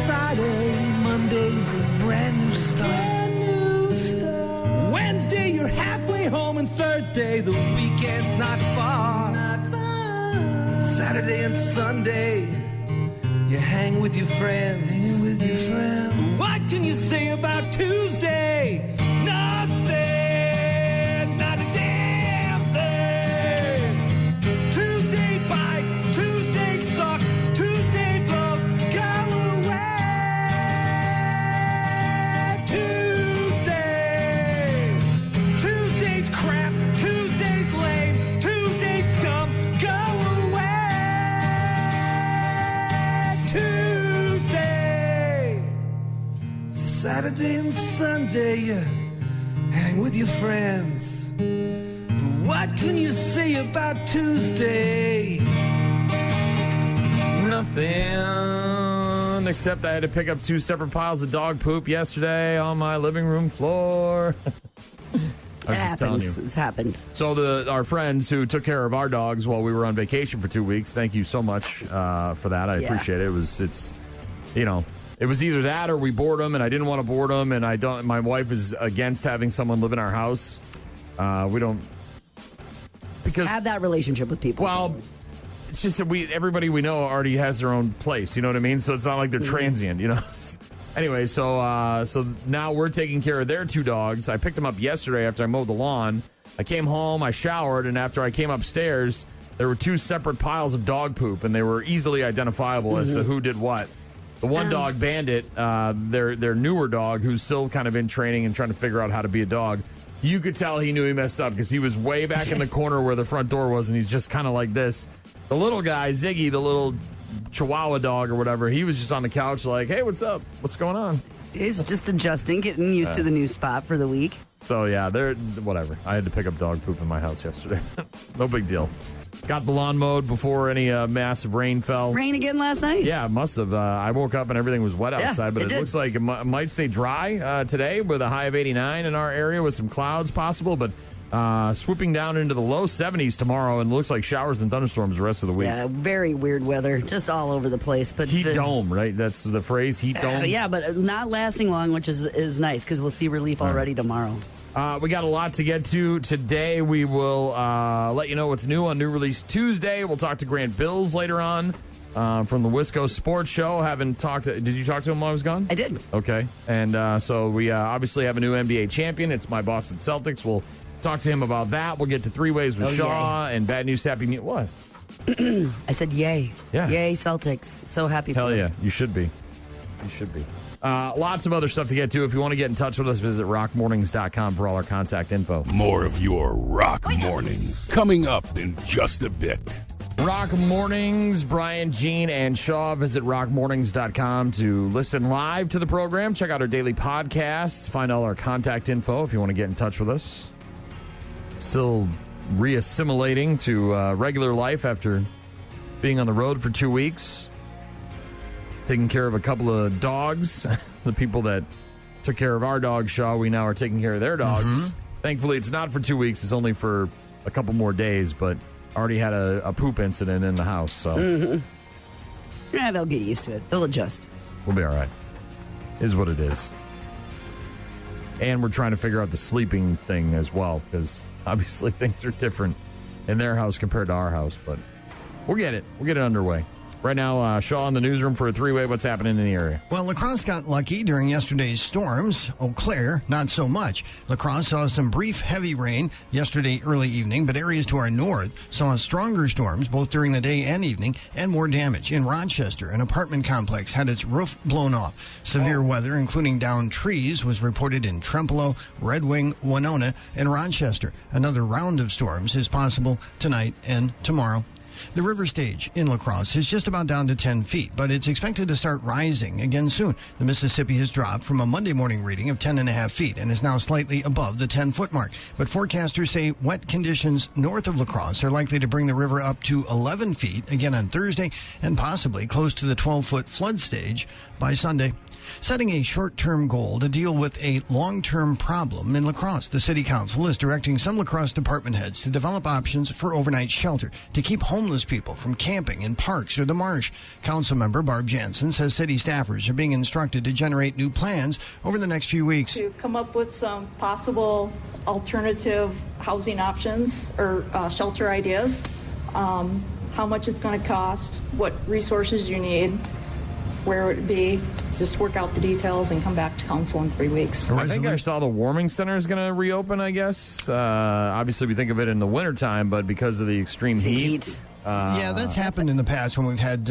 Friday, Monday's a brand new start. Wednesday, you're halfway home, and Thursday, the weekend's not far. Saturday and Sunday, you hang with your friends. What can you say about Tuesday? Nothing, not a damn thing. Tuesday bites, Tuesday sucks, Tuesday blows, go away. Tuesday's crap, Tuesday's lame, Tuesday's dumb, go away. Tuesday, Saturday and Sunday, you hang with your friends. What can you say about Tuesday? Nothing, except I had to pick up 2 separate piles of dog poop yesterday on my living room floor. I was just telling you. It happens. So our friends who took care of our dogs while we were on vacation for 2 weeks, thank you so much for that. I appreciate it. It was either that or we bored them, and I didn't want to board them, and my wife is against having someone live in our house. We don't because have that relationship with people. Well, it's just that everybody we know already has their own place. You know what I mean? So it's not like they're transient. You know. Anyway, so now we're taking care of their 2 dogs. I picked them up yesterday after I mowed the lawn. I came home, I showered, and after I came upstairs, there were 2 separate piles of dog poop, and they were easily identifiable as to who did what. The one dog, Bandit, their newer dog, who's still kind of in training and trying to figure out how to be a dog, you could tell he knew he messed up because he was way back in the corner where the front door was, and he's just kind of like this. The little guy, Ziggy, the little Chihuahua dog or whatever, he was just on the couch like, hey, what's up? What's going on? He's just adjusting, getting used to the new spot for the week. So, yeah, whatever. I had to pick up dog poop in my house yesterday. No big deal. Got the lawn mowed before any massive rain fell. Rain again last night? Yeah, it must have. I woke up and everything was wet outside, but it looks like it might stay dry today with a high of 89 in our area with some clouds possible, but swooping down into the low 70s tomorrow, and looks like showers and thunderstorms the rest of the week. Yeah, very weird weather, just all over the place. But heat dome, right? That's the phrase, heat dome. Yeah, but not lasting long, which is nice because we'll see relief already tomorrow. We got a lot to get to today. We will let you know what's new on New Release Tuesday. We'll talk to Grant Bills later on from the Wisco Sports Show. Did you talk to him while I was gone? I did. Okay. And so we obviously have a new NBA champion. It's my Boston Celtics. We'll talk to him about that. We'll get to Three Ways with Shaw and Bad News, Happy News. What? I said yay. Yeah. Yay, Celtics. So happy for Hell them. yeah. You should be. You should be. Lots of other stuff to get to. If you want to get in touch with us, visit rockmornings.com for all our contact info. More of your Rock Mornings coming up in just a bit. Rock Mornings, Brian, Gene, and Shaw. Visit rockmornings.com to listen live to the program. Check out our daily podcast. Find all our contact info if you want to get in touch with us. Still reassimilating to regular life after being on the road for 2 weeks. Taking care of a couple of dogs. The people that took care of our dog, Shaw, we now are taking care of their dogs. Mm-hmm. Thankfully, it's not for 2 weeks. It's only for a couple more days, but already had a poop incident in the house. So Yeah, they'll get used to it. They'll adjust. We'll be all right. Is what it is. And we're trying to figure out the sleeping thing as well, because obviously things are different in their house compared to our house. But we'll get it. We'll get it underway. Right now, Shaw in the newsroom for a three-way. What's happening in the area? Well, La Crosse got lucky during yesterday's storms. Eau Claire, not so much. La Crosse saw some brief heavy rain yesterday early evening, but areas to our north saw stronger storms both during the day and evening and more damage. In Rochester, an apartment complex had its roof blown off. Severe weather, including downed trees, was reported in Trempealeau, Red Wing, Winona, and Rochester. Another round of storms is possible tonight and tomorrow. The river stage in La Crosse is just about down to 10 feet, but it's expected to start rising again soon. The Mississippi has dropped from a Monday morning reading of 10.5 feet and is now slightly above the 10-foot mark. But forecasters say wet conditions north of La Crosse are likely to bring the river up to 11 feet again on Thursday and possibly close to the 12-foot flood stage by Sunday. Setting a short-term goal to deal with a long-term problem in La Crosse. The City Council is directing some La Crosse department heads to develop options for overnight shelter to keep homeless people from camping in parks or the marsh. Councilmember Barb Jansen says city staffers are being instructed to generate new plans over the next few weeks. To come up with some possible alternative housing options or shelter ideas, how much it's going to cost, what resources you need, where it would be. Just work out the details and come back to council in 3 weeks. I think I saw the warming center is going to reopen, I guess. Obviously, we think of it in the wintertime, but because of the extreme heat. Yeah, that's happened in the past when we've had,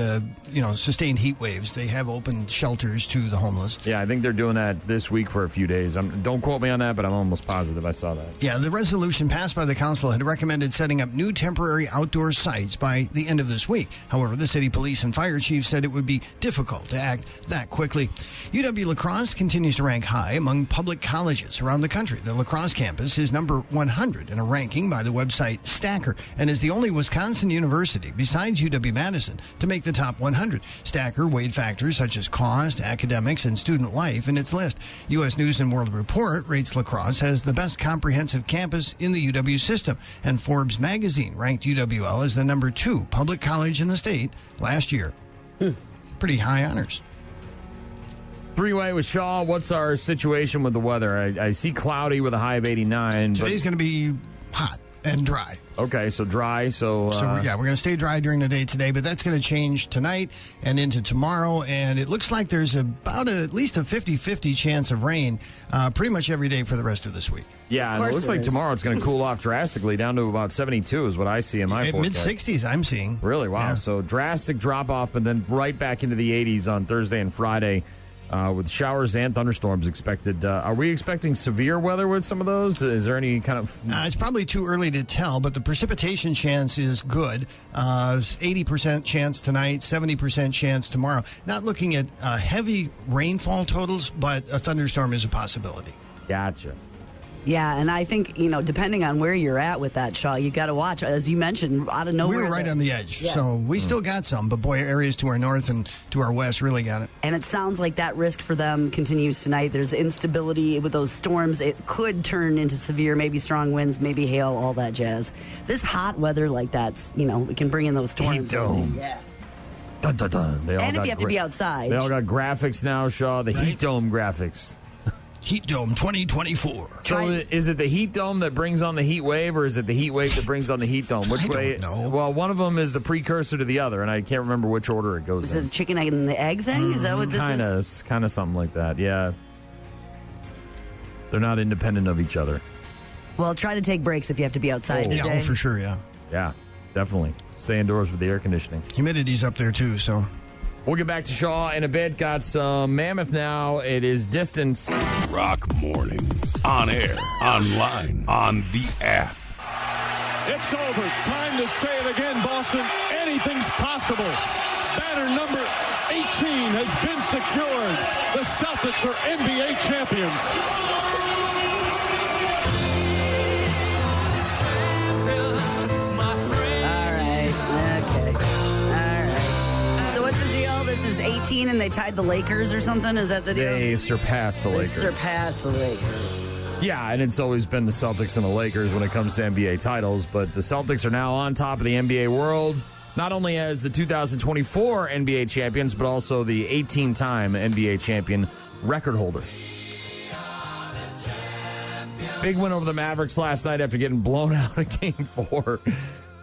sustained heat waves. They have opened shelters to the homeless. Yeah, I think they're doing that this week for a few days. Don't quote me on that, but I'm almost positive I saw that. Yeah, the resolution passed by the council had recommended setting up new temporary outdoor sites by the end of this week. However, the city police and fire chief said it would be difficult to act that quickly. UW La Crosse continues to rank high among public colleges around the country. The La Crosse campus is number 100 in a ranking by the website Stacker and is the only Wisconsin university besides UW-Madison to make the top 100. Stacker weighed factors such as cost, academics, and student life in its list. U.S. News & World Report rates La Crosse as the best comprehensive campus in the UW system, and Forbes magazine ranked UWL as the number 2 public college in the state last year. Pretty high honors. Three-way with Shaw. What's our situation with the weather? I see cloudy with a high of 89. Today's going to be hot and dry. Okay, so dry. So we're going to stay dry during the day today, but that's going to change tonight and into tomorrow. And it looks like there's about at least a 50-50 chance of rain pretty much every day for the rest of this week. Yeah, and it looks like tomorrow it's going to cool off drastically down to about 72 is what I see in my forecast. Mid-60s I'm seeing. Really? Wow. Yeah. So drastic drop-off and then right back into the 80s on Thursday and Friday. With showers and thunderstorms expected. Are we expecting severe weather with some of those? Is there any kind of... it's probably too early to tell, but the precipitation chance is good. 80% chance tonight, 70% chance tomorrow. Not looking at heavy rainfall totals, but a thunderstorm is a possibility. Gotcha. Yeah, and I think, depending on where you're at with that, Shaw, you got to watch. As you mentioned, out of nowhere. We were right on the edge, so we still got some, but boy, areas to our north and to our west really got it. And it sounds like that risk for them continues tonight. There's instability with those storms. It could turn into severe, maybe strong winds, maybe hail, all that jazz. This hot weather like that's, we can bring in those storms. Heat dome. Yeah. Dun, dun, dun. And if you have to be outside. They all got graphics now, Shaw, the heat dome graphics. Heat Dome 2024. So is it the heat dome that brings on the heat wave, or is it the heat wave that brings on the heat dome? Which way? Don't know. Well, one of them is the precursor to the other, and I can't remember which order it goes Is in. it a chicken egg and the egg thing? Is that what this is? Kind of something like that, yeah. They're not independent of each other. Well, try to take breaks if you have to be outside today. Yeah, for sure, yeah. Yeah, definitely. Stay indoors with the air conditioning. Humidity's up there, too, so... We'll get back to Shaw in a bit. Got some Mammoth now. It is Distance. Rock Mornings. On air, online, on the app. It's over. Time to say it again, Boston. Anything's possible. Banner number 18 has been secured. The Celtics are NBA champions. This is 18 and they tied the Lakers or something? Is that the deal? They surpassed the Lakers. Surpassed the Lakers. Yeah, and it's always been the Celtics and the Lakers when it comes to NBA titles, but the Celtics are now on top of the NBA world, not only as the 2024 NBA champions, but also the 18-time NBA champion record holder. Big win over the Mavericks last night after getting blown out in Game 4.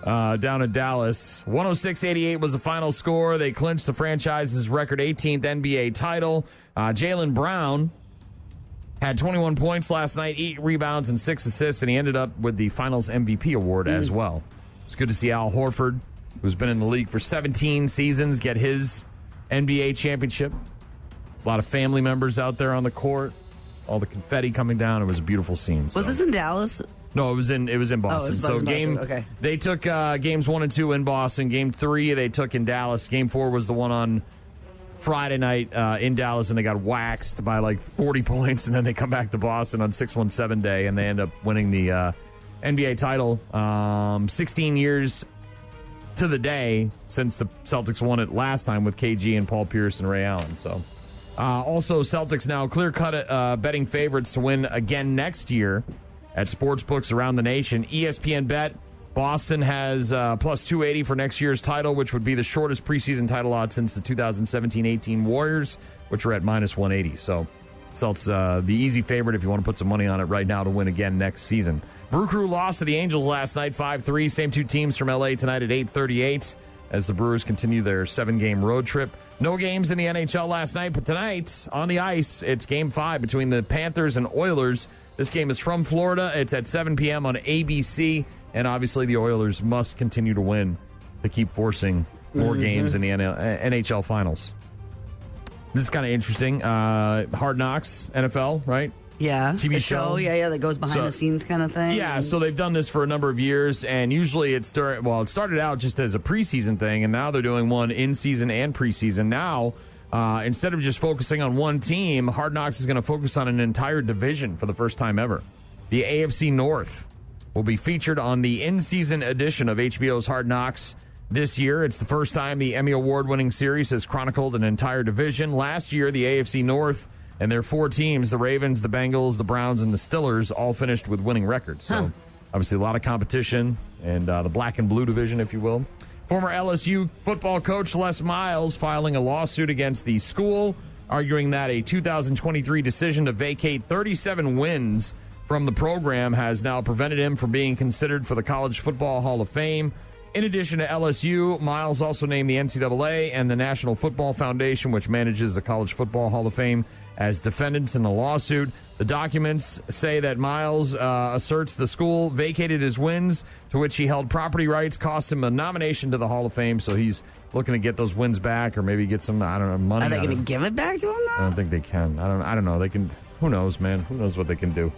Down in Dallas. 106-88 was the final score. They clinched the franchise's record 18th NBA title. Jaylen Brown had 21 points last night, 8 rebounds and 6 assists, and he ended up with the Finals MVP award as well. It's good to see Al Horford, who's been in the league for 17 seasons, get his NBA championship. A lot of family members out there on the court. All the confetti coming down. It was a beautiful scene. Was this in Dallas? No, it was in Boston. Boston. Okay. They took games 1 and 2 in Boston. Game 3 they took in Dallas. Game 4 was the one on Friday night in Dallas, and they got waxed by like 40 points, and then they come back to Boston on 617 day, and they end up winning the NBA title. 16 years to the day since the Celtics won it last time with KG and Paul Pierce and Ray Allen. So Also, Celtics now clear-cut betting favorites to win again next year at sportsbooks around the nation. ESPN Bet, Boston has plus 280 for next year's title, which would be the shortest preseason title odds since the 2017-18 Warriors, which are at minus 180. So, Celtics the easy favorite if you want to put some money on it right now to win again next season. Brew Crew lost to the Angels last night, 5-3. Same two teams from L.A. tonight at 8:38 as the Brewers continue their 7-game road trip. No games in the NHL last night, but tonight on the ice, it's Game 5 between the Panthers and Oilers. This game is from Florida. It's at 7 p.m. on ABC, and obviously the Oilers must continue to win to keep forcing more games in the NHL Finals. This is kind of interesting. Hard Knocks, NFL, right? Yeah. TV show. Yeah, that goes behind the scenes kind of thing. Yeah, so they've done this for a number of years, and usually it started out just as a preseason thing, and now they're doing one in season and preseason. Now, instead of just focusing on one team, Hard Knocks is going to focus on an entire division for the first time ever. The AFC North will be featured on the in-season edition of HBO's Hard Knocks this year. It's the first time the Emmy Award-winning series has chronicled an entire division. Last year, the AFC North and their 4 teams, the Ravens, the Bengals, the Browns, and the Steelers, all finished with winning records. So, obviously, a lot of competition, and the black and blue division, if you will. Former LSU football coach Les Miles filing a lawsuit against the school, arguing that a 2023 decision to vacate 37 wins from the program has now prevented him from being considered for the College Football Hall of Fame. In addition to LSU, Miles also named the NCAA and the National Football Foundation, which manages the College Football Hall of Fame, as defendants in the lawsuit. The documents say that Miles asserts the school vacated his wins, to which he held property rights, cost him a nomination to the Hall of Fame. So he's looking to get those wins back, or maybe get some, money. Are they going to give it back to him, though? I don't think they can. I don't know. They can. Who knows, man? Who knows what they can do?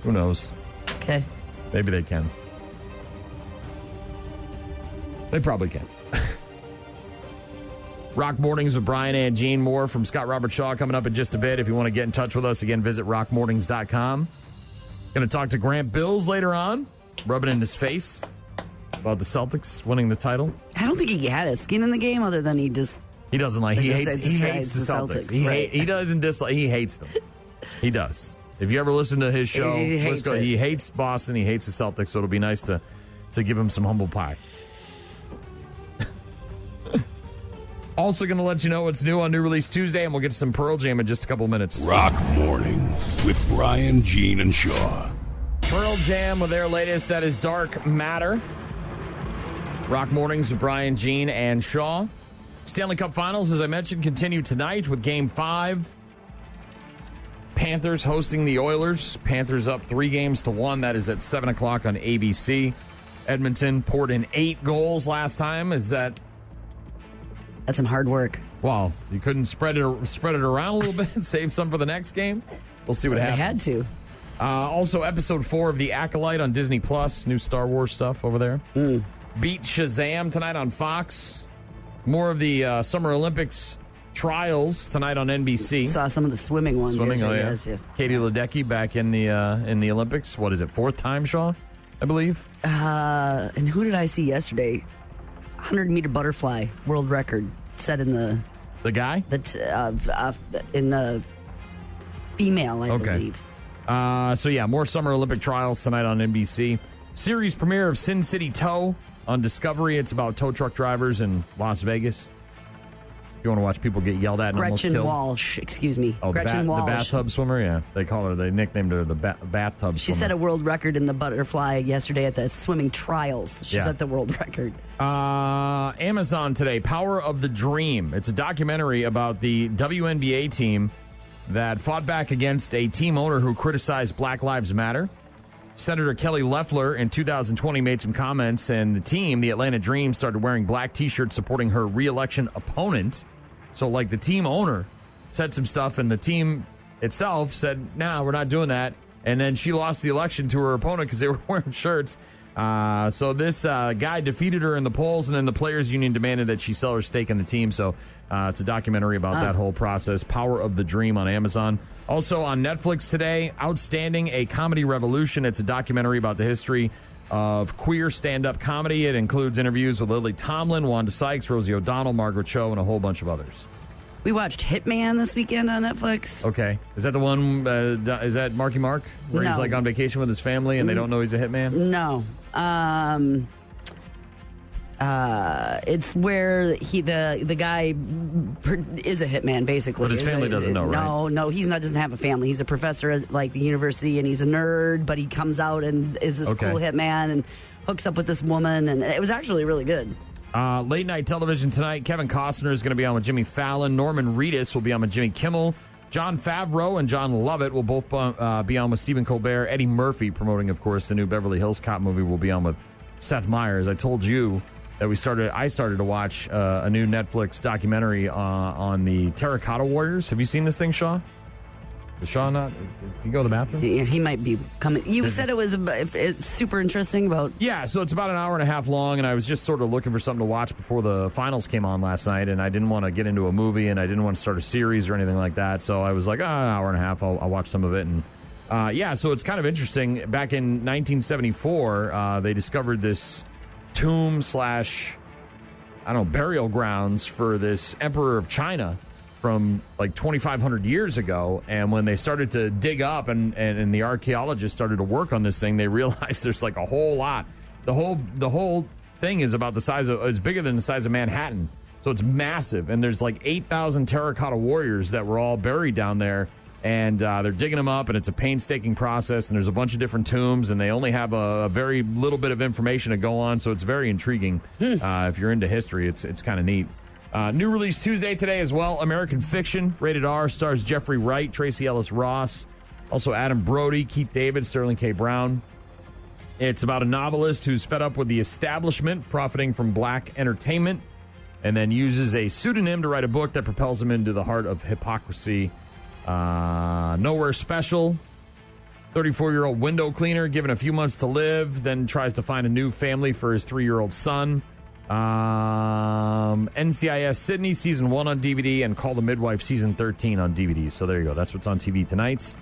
Who knows? Okay. Maybe they can. They probably can. Rock Mornings with Brian and Gene. More from Scott Robert Shaw coming up in just a bit. If you want to get in touch with us, again, visit rockmornings.com. Going to talk to Grant Bills later on, rubbing in his face about the Celtics winning the title. I don't think he had a skin in the game other than he doesn't like he hates the Celtics. He doesn't dislike. He hates them. He does. If you ever listen to his show, he hates Boston. He hates the Celtics. So it'll be nice to give him some humble pie. Also going to let you know what's new on New Release Tuesday, and we'll get to some Pearl Jam in just a couple of minutes. Rock Mornings with Brian, Gene, and Shaw. Pearl Jam with their latest, that is Dark Matter. Rock Mornings with Brian, Gene, and Shaw. Stanley Cup Finals, as I mentioned, continue tonight with Game 5. Panthers hosting the Oilers. Panthers up 3-1. That is at 7 o'clock on ABC. Edmonton poured in 8 goals last time. That's some hard work. Well, you couldn't spread it around a little bit and save some for the next game? We'll see what happens. They had to. Also, episode 4 of The Acolyte on Disney Plus. New Star Wars stuff over there. Beat Shazam tonight on Fox. More of the Summer Olympics trials tonight on NBC. Saw some of the swimming ones. Swimming, yeah. Yes. Katie Ledecky back in the Olympics. What is it, 4th time, Shaw? I believe. And who did I see yesterday? 100-meter butterfly world record set in the guy in the female, I believe. So yeah, more Summer Olympic trials tonight on NBC. Series premiere of Sin City Tow on Discovery. It's about tow truck drivers in Las Vegas. If you want to watch people get yelled at and Gretchen almost killed. Walsh, excuse me. Oh, Gretchen Walsh. The bathtub swimmer, yeah. They nicknamed her the bathtub swimmer. She set a world record in the butterfly yesterday at the swimming trials. She set the world record. Amazon today, Power of the Dream. It's a documentary about the WNBA team that fought back against a team owner who criticized Black Lives Matter. Senator Kelly Loeffler in 2020 made some comments, and the team, the Atlanta Dream, started wearing black T-shirts supporting her re-election opponent. So, like, the team owner said some stuff, and the team itself said, nah, we're not doing that. And then she lost the election to her opponent because they were wearing shirts. So this guy defeated her in the polls, and then the players' union demanded that she sell her stake in the team. So it's a documentary about that whole process. Power of the Dream on Amazon. Also on Netflix today, Outstanding, A Comedy Revolution. It's a documentary about the history of queer stand-up comedy. It includes interviews with Lily Tomlin, Wanda Sykes, Rosie O'Donnell, Margaret Cho, and a whole bunch of others. We watched Hitman this weekend on Netflix. Okay. Is that the one, is that Marky Mark? Where he's No. like on vacation with his family and they don't know he's a hitman? No. It's where the guy is a hitman, basically. But his family doesn't know, right? No, doesn't have a family. He's a professor at like the university, and he's a nerd, but he comes out and is this cool hitman and hooks up with this woman, and it was actually really good. Late night television tonight. Kevin Costner is going to be on with Jimmy Fallon. Norman Reedus will be on with Jimmy Kimmel. John Favreau and John Lovett will both be on with Stephen Colbert. Eddie Murphy, promoting, of course, the new Beverly Hills Cop movie, will be on with Seth Meyers. I told you that I started to watch a new Netflix documentary on the Terracotta Warriors. Have you seen this thing, Shaw? Is Shaw not? Did he go to the bathroom? Yeah, he might be coming. You said it's super interesting about. Yeah, so it's about an hour and a half long, and I was just sort of looking for something to watch before the finals came on last night, and I didn't want to get into a movie, and I didn't want to start a series or anything like that, so I was like, an hour and a half, I'll watch some of it, and so it's kind of interesting. Back in 1974, they discovered this tomb / burial grounds for this emperor of China from like 2,500 years ago. And when they started to dig up and the archaeologists started to work on this thing, they realized there's like a whole lot. The whole thing is about it's bigger than the size of Manhattan. So it's massive. And there's like 8,000 terracotta warriors that were all buried down there. And they're digging them up, and it's a painstaking process, and there's a bunch of different tombs, and they only have a very little bit of information to go on, so it's very intriguing. If you're into history, it's kind of neat. New release Tuesday today as well, American Fiction, rated R, stars Jeffrey Wright, Tracy Ellis Ross, also Adam Brody, Keith David, Sterling K. Brown. It's about a novelist who's fed up with the establishment, profiting from black entertainment, and then uses a pseudonym to write a book that propels him into the heart of hypocrisy. Nowhere Special, 34-year-old window cleaner given a few months to live, then tries to find a new family for his 3-year-old son. NCIS Sydney season 1 on DVD, and Call the Midwife season 13 on DVD. So there you go. That's what's on TV tonight.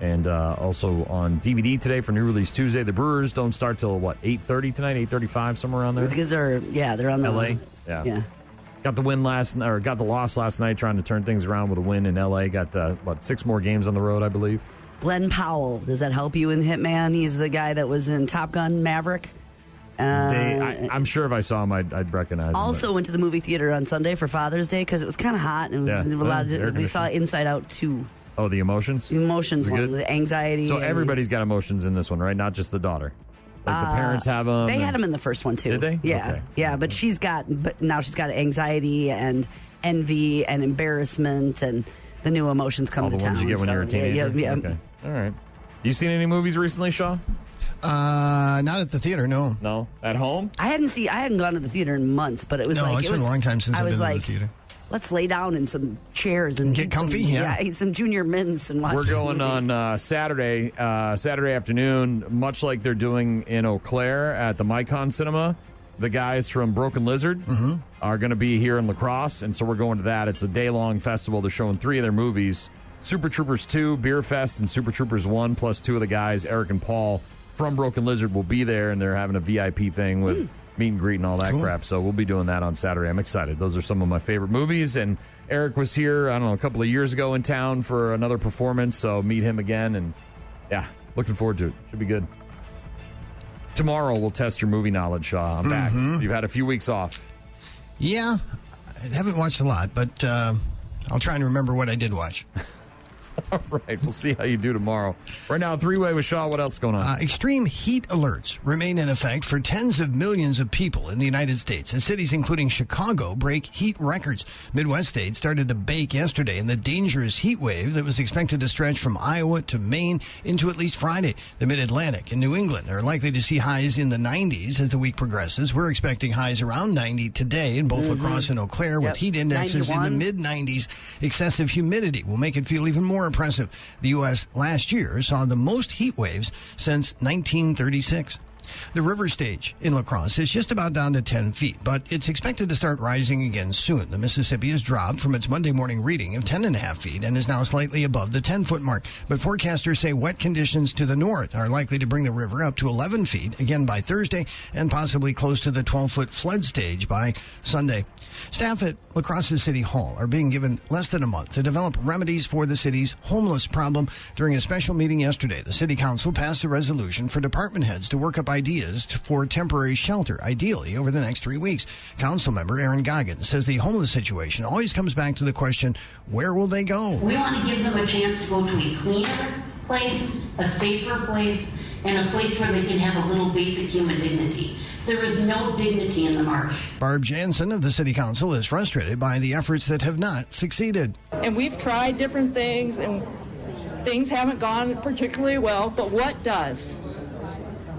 And also on DVD today for new release Tuesday. The Brewers don't start till 8:30 tonight, 8:35, somewhere around there. Because they're on the LA. Yeah. Got the loss last night, trying to turn things around with a win in L.A. Got, 6 more games on the road, I believe. Glenn Powell, does that help you in Hitman? He's the guy that was in Top Gun Maverick. I'm sure if I saw him, I'd recognize him. Also went to the movie theater on Sunday for Father's Day because it was kind of hot. And we saw Inside Out 2. Oh, the Emotions? The Emotions one, the anxiety. So everybody's got emotions in this one, right? Not just the daughter. Like the parents have them. They had them in the first one too. Did they? Yeah, okay. Yeah. But now she's got anxiety and envy and embarrassment and the new emotions come to town. All the ones you get when you're a teenager. Yeah. Okay. All right. You seen any movies recently, Shaw? Not at the theater, no. No, at home. I hadn't gone to the theater in months, but it was it's been a long time since I've been to the theater. Let's lay down in some chairs and get comfy. Eat some Junior Mints and watch. We're going on Saturday afternoon, much like they're doing in Eau Claire at the Micon Cinema. The guys from Broken Lizard are going to be here in La Crosse, and so we're going to that. It's a day-long festival. They're showing 3 of their movies: Super Troopers 2, Beer Fest, and Super Troopers 1. Plus 2 of the guys, Eric and Paul from Broken Lizard, will be there, and they're having a VIP thing with meet and greet and all that crap. So we'll be doing that on Saturday. I'm excited. Those are some of my favorite movies. And Eric was here, a couple of years ago in town for another performance. So meet him again. And yeah, looking forward to it. Should be good. Tomorrow we'll test your movie knowledge, Shaw. I'm back. You've had a few weeks off. Yeah, I haven't watched a lot, but I'll try and remember what I did watch. All right, we'll see how you do tomorrow. Right now, 3-Way with Shaw. What else is going on? Extreme heat alerts remain in effect for tens of millions of people in the United States as cities including Chicago break heat records. Midwest states started to bake yesterday in the dangerous heat wave that was expected to stretch from Iowa to Maine into at least Friday. The Mid-Atlantic and New England are likely to see highs in the 90s as the week progresses. We're expecting highs around 90 today in both La Crosse and Eau Claire with heat indexes 91. In the mid-90s. Excessive humidity will make it feel even more oppressive. The U.S. last year saw the most heat waves since 1936. The river stage in La Crosse is just about down to 10 feet, but it's expected to start rising again soon. The Mississippi has dropped from its Monday morning reading of 10.5 feet and is now slightly above the 10-foot mark. But forecasters say wet conditions to the north are likely to bring the river up to 11 feet again by Thursday and possibly close to the 12-foot flood stage by Sunday. Staff at La Crosse City Hall are being given less than a month to develop remedies for the city's homeless problem. During a special meeting yesterday, the City Council passed a resolution for department heads to work up ideas for temporary shelter, ideally over the next 3 weeks. Council member Aaron Goggins says the homeless situation always comes back to the question, where will they go? We want to give them a chance to go to a cleaner place, a safer place, and a place where they can have a little basic human dignity. There is no dignity in the marsh. Barb Jansen of the City Council is frustrated by the efforts that have not succeeded. And we've tried different things, and things haven't gone particularly well, but what does?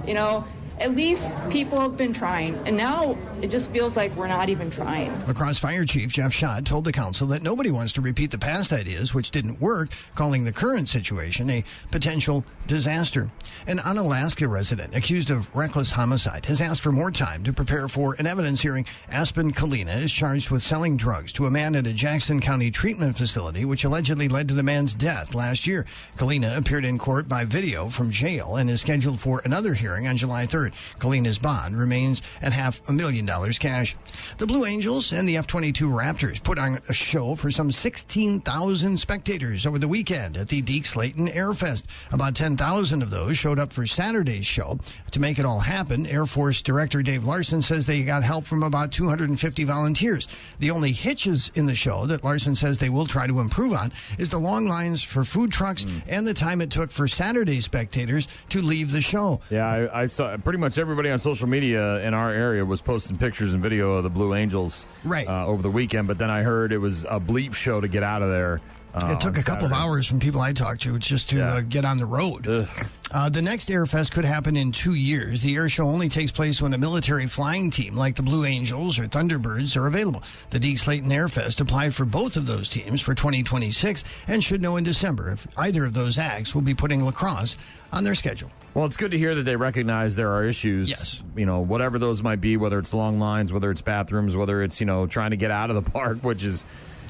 You know, at least people have been trying, and now it just feels like we're not even trying. La Crosse Fire Chief Jeff Schott told the council that nobody wants to repeat the past ideas, which didn't work, calling the current situation a potential disaster. An Unalaska resident accused of reckless homicide has asked for more time to prepare for an evidence hearing. Aspen Kalina is charged with selling drugs to a man at a Jackson County treatment facility, which allegedly led to the man's death last year. Kalina appeared in court by video from jail and is scheduled for another hearing on July 3rd. Kalina's bond remains at $500,000 cash. The Blue Angels and the F-22 Raptors put on a show for some 16,000 spectators over the weekend at the Deke Slayton Air Fest. About 10,000 of those showed up for Saturday's show. To make it all happen, Air Force Director Dave Larson says they got help from about 250 volunteers. The only hitches in the show that Larson says they will try to improve on is the long lines for food trucks and the time it took for Saturday spectators to leave the show. Yeah, I saw pretty much everybody on social media in our area was posting pictures and video of the Blue Angels over the weekend, but then I heard it was a bleep show to get out of there. It took a couple of hours from people I talked to just to get on the road. The next Airfest could happen in 2 years. The air show only takes place when a military flying team like the Blue Angels or Thunderbirds are available. The Deke Slayton Airfest applied for both of those teams for 2026 and should know in December if either of those acts will be putting La Crosse on their schedule. Well, it's good to hear that they recognize there are issues. Yes. You know, whatever those might be, whether it's long lines, whether it's bathrooms, whether it's, trying to get out of the park, which is...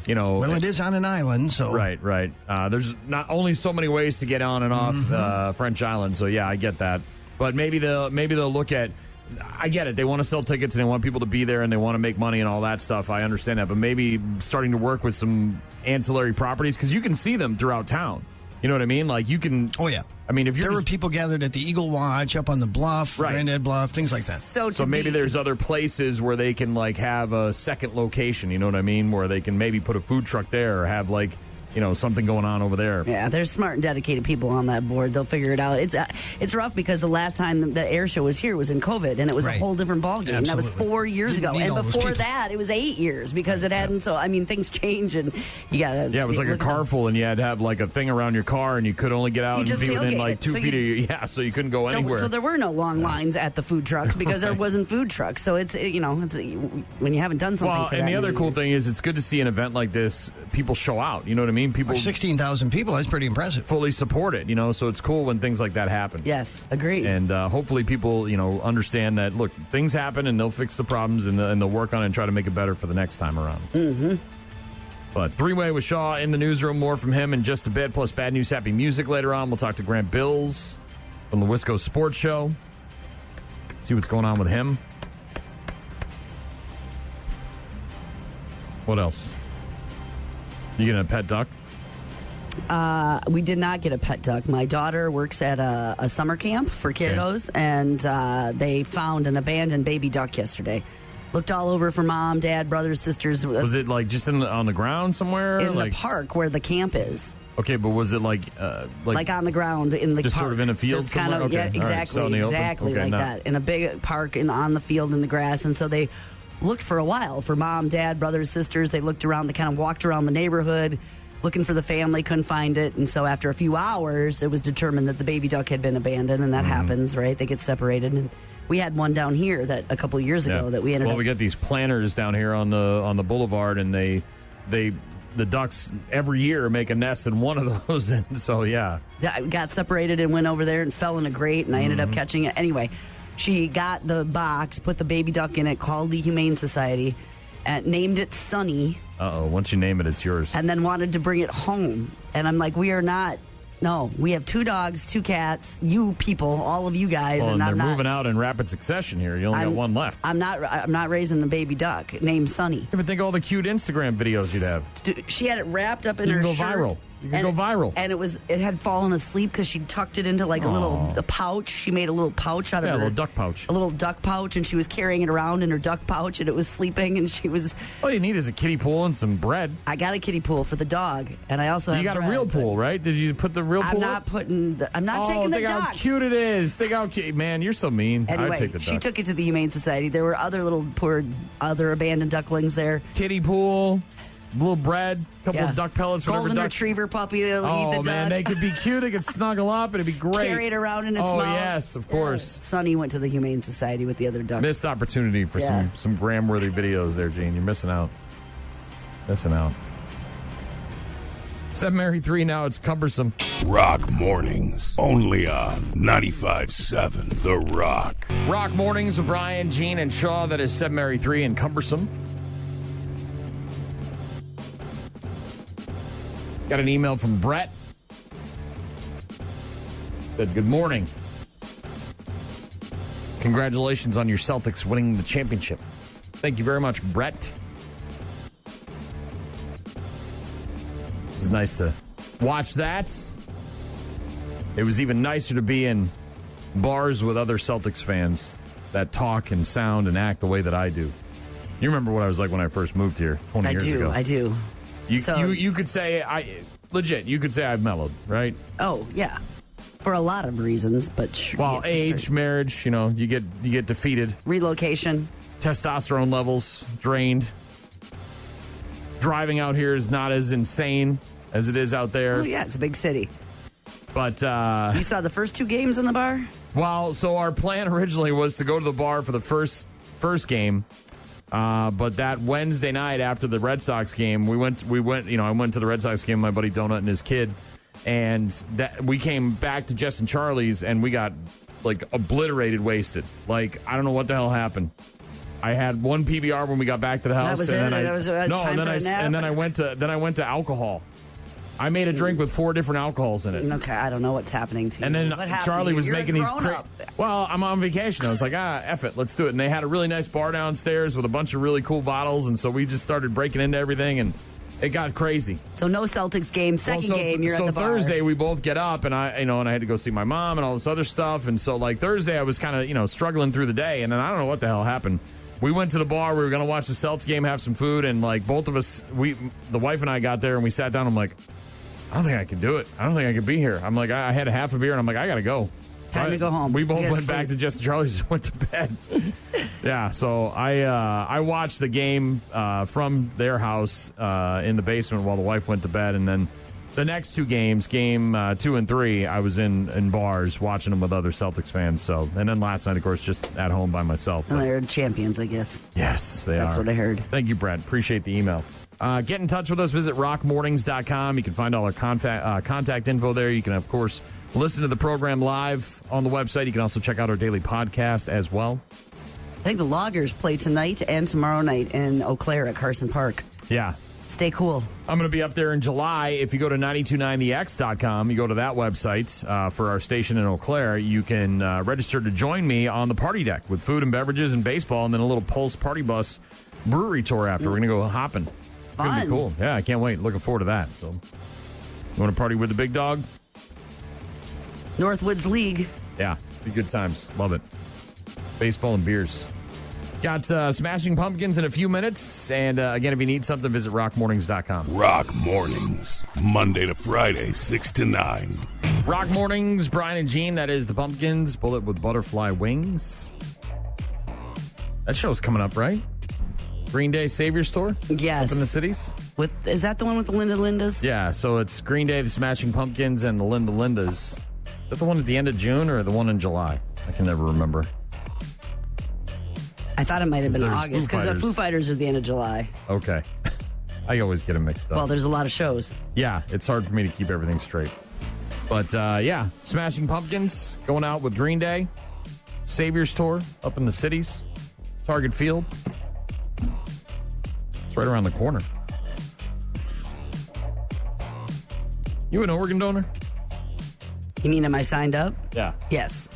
Well, it is on an island, so... Right. There's not only so many ways to get on and off French Island, so yeah, I get that. But maybe they'll look at... I get it. They want to sell tickets and they want people to be there and they want to make money and all that stuff. I understand that. But maybe starting to work with some ancillary properties, because you can see them throughout town. You know what I mean? Like, you can... Oh, yeah. I mean, if there were people gathered at the Eagle Watch, up on the bluff, Granddad Bluff, things like that. So maybe there's other places where they can have a second location. You know what I mean? Where they can maybe put a food truck there or have something going on over there. Yeah, there's smart and dedicated people on that board. They'll figure it out. It's rough because the last time the air show was here was in COVID, and it was a whole different ballgame. Absolutely. That was 4 years ago. And before that, it was 8 years because it hadn't. So, I mean, things change, and you got to... Yeah, it was like a car full, and you had to have a thing around your car, and you could only get out and be within 2 feet of you. Yeah, so you couldn't go anywhere. So there were no long lines at the food trucks because there wasn't food trucks. So it's when you haven't done something for and that the other cool years. thing is it's good to see an event like this, people show out. You know what I mean? People... 16,000 people, that's pretty impressive. Fully support it, so it's cool when things like that happen. Yes, agreed. And hopefully people, understand that, look, things happen and they'll fix the problems and they'll work on it and try to make it better for the next time around. Mm-hmm. But three-way with Shaw in the newsroom, more from him in just a bit, plus bad news, happy music later on. We'll talk to Grant Bills from the Wisco Sports Show, see what's going on with him. What else? You getting a pet duck? We did not get a pet duck. My daughter works at a summer camp for kiddos, and they found an abandoned baby duck yesterday. Looked all over for mom, dad, brothers, sisters. Was it just on the ground somewhere? In the park where the camp is. Okay, but was it like on the ground in the just park? sort of in a field just kind of, somewhere? yeah, exactly, right. exactly okay, like that. In a big park on the field in the grass. And so they looked for a while for mom, dad, brothers, sisters. They looked around, they kind of walked around the neighborhood looking for the family, couldn't find it. And so after a few hours, it was determined that the baby duck had been abandoned, and that happens, right? They get separated. And we had one down here that a couple of years ago that we ended up... Well, we got these planters down here on the boulevard, and the ducks every year make a nest in one of those. And so, yeah. Got separated and went over there and fell in a grate, and I ended up catching it. Anyway, She got the box, put the baby duck in it, called the Humane Society, and named it Sunny. Uh-oh. Once you name it, it's yours. And then wanted to bring it home. And I'm like, we are not. No, we have 2 dogs, 2 cats, you people, all of you guys. Well, and I'm they're not moving out in rapid succession here. You only got one left. I'm not raising a baby duck named Sunny. Yeah, but think of all the cute Instagram videos you'd have. She had it wrapped up in You her can go shirt. viral. You can go viral. And it had fallen asleep because she tucked it into like a pouch. She made a little pouch out of Yeah, her. a little duck pouch. A little duck pouch, and she was carrying it around in her duck pouch, and it was sleeping, and she was. All you need is a kiddie pool and some bread. I got a kiddie pool for the dog, and I also have You got bread, a real but pool, right? Did you put the real pool? I'm not taking the think duck. how cute it is. Think how cute. Man, you're so mean. Anyway, I'd take the duck. she took it to the Humane Society. There were other other abandoned ducklings there. Kiddie pool, little bread, couple of duck pellets. Golden retriever puppy. They'll eat the duck. Man, they could be cute. They could snuggle up. It'd be great. Carry it around in its mouth. mouth. Oh, yes, of course. Sonny went to the Humane Society with the other ducks. Missed opportunity for some Graham-worthy videos there, Gene. You're missing out. Missing out. 7:03 now. It's cumbersome. Rock Mornings. Only on 95.7 The Rock. Rock Mornings with Brian, Gene, and Shaw. That is 7:03 and cumbersome. Got an email from Brett. Said, good morning. Congratulations on your Celtics winning the championship. Thank you very much, Brett. It was nice to watch that. It was even nicer to be in bars with other Celtics fans that talk and sound and act the way that I do. You remember what I was like when I first moved here 20 years ago. I do. You could say you could say I've mellowed, right? Oh, yeah. For a lot of reasons, but well, age, marriage, you get defeated. Relocation. Testosterone levels drained. Driving out here is not as insane as it is out there. Oh, yeah, it's a big city. But you saw the first 2 games in the bar? Well, so our plan originally was to go to the bar for the first game. But that Wednesday night after the Red Sox game, I went to the Red Sox game with my buddy Donut and his kid, and we came back to Jess and Charlie's, and we got like obliterated, wasted. Like, I don't know what the hell happened. I had one PBR when we got back to the house, and then I went to alcohol. I made a drink with 4 different alcohols in it. Okay, I don't know what's happening to you. And then Charlie was You're making these. Well, I'm on vacation. I was like, F it, let's do it. And they had a really nice bar downstairs with a bunch of really cool bottles, and so we just started breaking into everything, and it got crazy. So no Celtics game. Second game, you're at the bar. So Thursday we both get up, and I had to go see my mom and all this other stuff, and so like Thursday I was kind of struggling through the day, and then I don't know what the hell happened. We went to the bar. We were going to watch the Celtics game, have some food, and like both of us, the wife and I got there, and we sat down. I'm like, I don't think I can do it. I don't think I can be here. I'm like, I had a half a beer, and I'm like, I got to go. Time to go home. We both went back to Jess and Charlie's and went to bed. Yeah, so I watched the game from their house in the basement while the wife went to bed, and then the next 2 games, game 2 and 3, I was in bars watching them with other Celtics fans. So, and then last night, of course, just at home by myself. And they're champions, I guess. Yes, they are. That's what I heard. Thank you, Brad. Appreciate the email. Get in touch with us. Visit rockmornings.com. You can find all our contact info there. You can, of course, listen to the program live on the website. You can also check out our daily podcast as well. I think the Loggers play tonight and tomorrow night in Eau Claire at Carson Park. Yeah. Stay cool. I'm going to be up there in July. If you go to 929thex.com, you go to that website for our station in Eau Claire, you can register to join me on the party deck with food and beverages and baseball, and then a little Pulse Party Bus brewery tour after. We're going to go hopping. It's going to be cool. Yeah, I can't wait. Looking forward to that. So, you want to party with the big dog? Northwoods League. Yeah, be good times. Love it. Baseball and beers. Got Smashing Pumpkins in a few minutes. And again, if you need something, visit rockmornings.com. Rock Mornings, Monday to Friday, 6 to 9. Rock Mornings, Brian and Gene. That is the Pumpkins. Bullet with Butterfly Wings. That show's coming up, right? Green Day Savior Store? Yes. Up in the cities? Is that the one with the Linda Lindas? Yeah, so it's Green Day, the Smashing Pumpkins, and the Linda Lindas. Is that the one at the end of June or the one in July? I can never remember. I thought it might have been August because the Foo Foo Fighters are the end of July. Okay. I always get them mixed up. Well, there's a lot of shows. Yeah, it's hard for me to keep everything straight. But, yeah, Smashing Pumpkins going out with Green Day. Saviors Tour up in the cities, Target Field. It's right around the corner. You an organ donor? You mean, am I signed up? Yeah. Yes.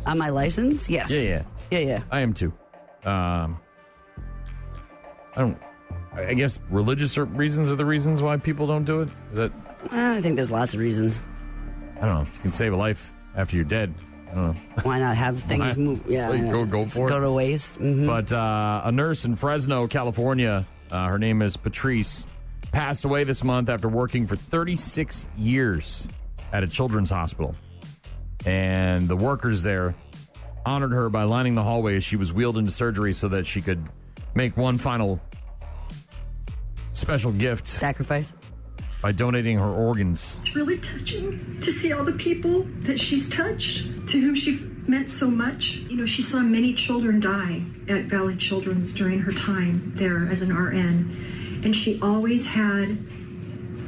On my license? Yes. Yeah. I am too. I guess religious reasons are the reasons why people don't do it. Is that? I think there's lots of reasons. I don't know. If you can save a life after you're dead, I don't know. Why not have things move? Yeah, go for it. Go to waste. Mm-hmm. But a nurse in Fresno, California, her name is Patrice, passed away this month after working for 36 years at a children's hospital. And the workers there honored her by lining the hallway as she was wheeled into surgery so that she could make one final special gift. Sacrifice. By donating her organs. It's really touching to see all the people that she's touched, to whom she meant so much. You know, she saw many children die at Valley Children's during her time there as an RN. And she always had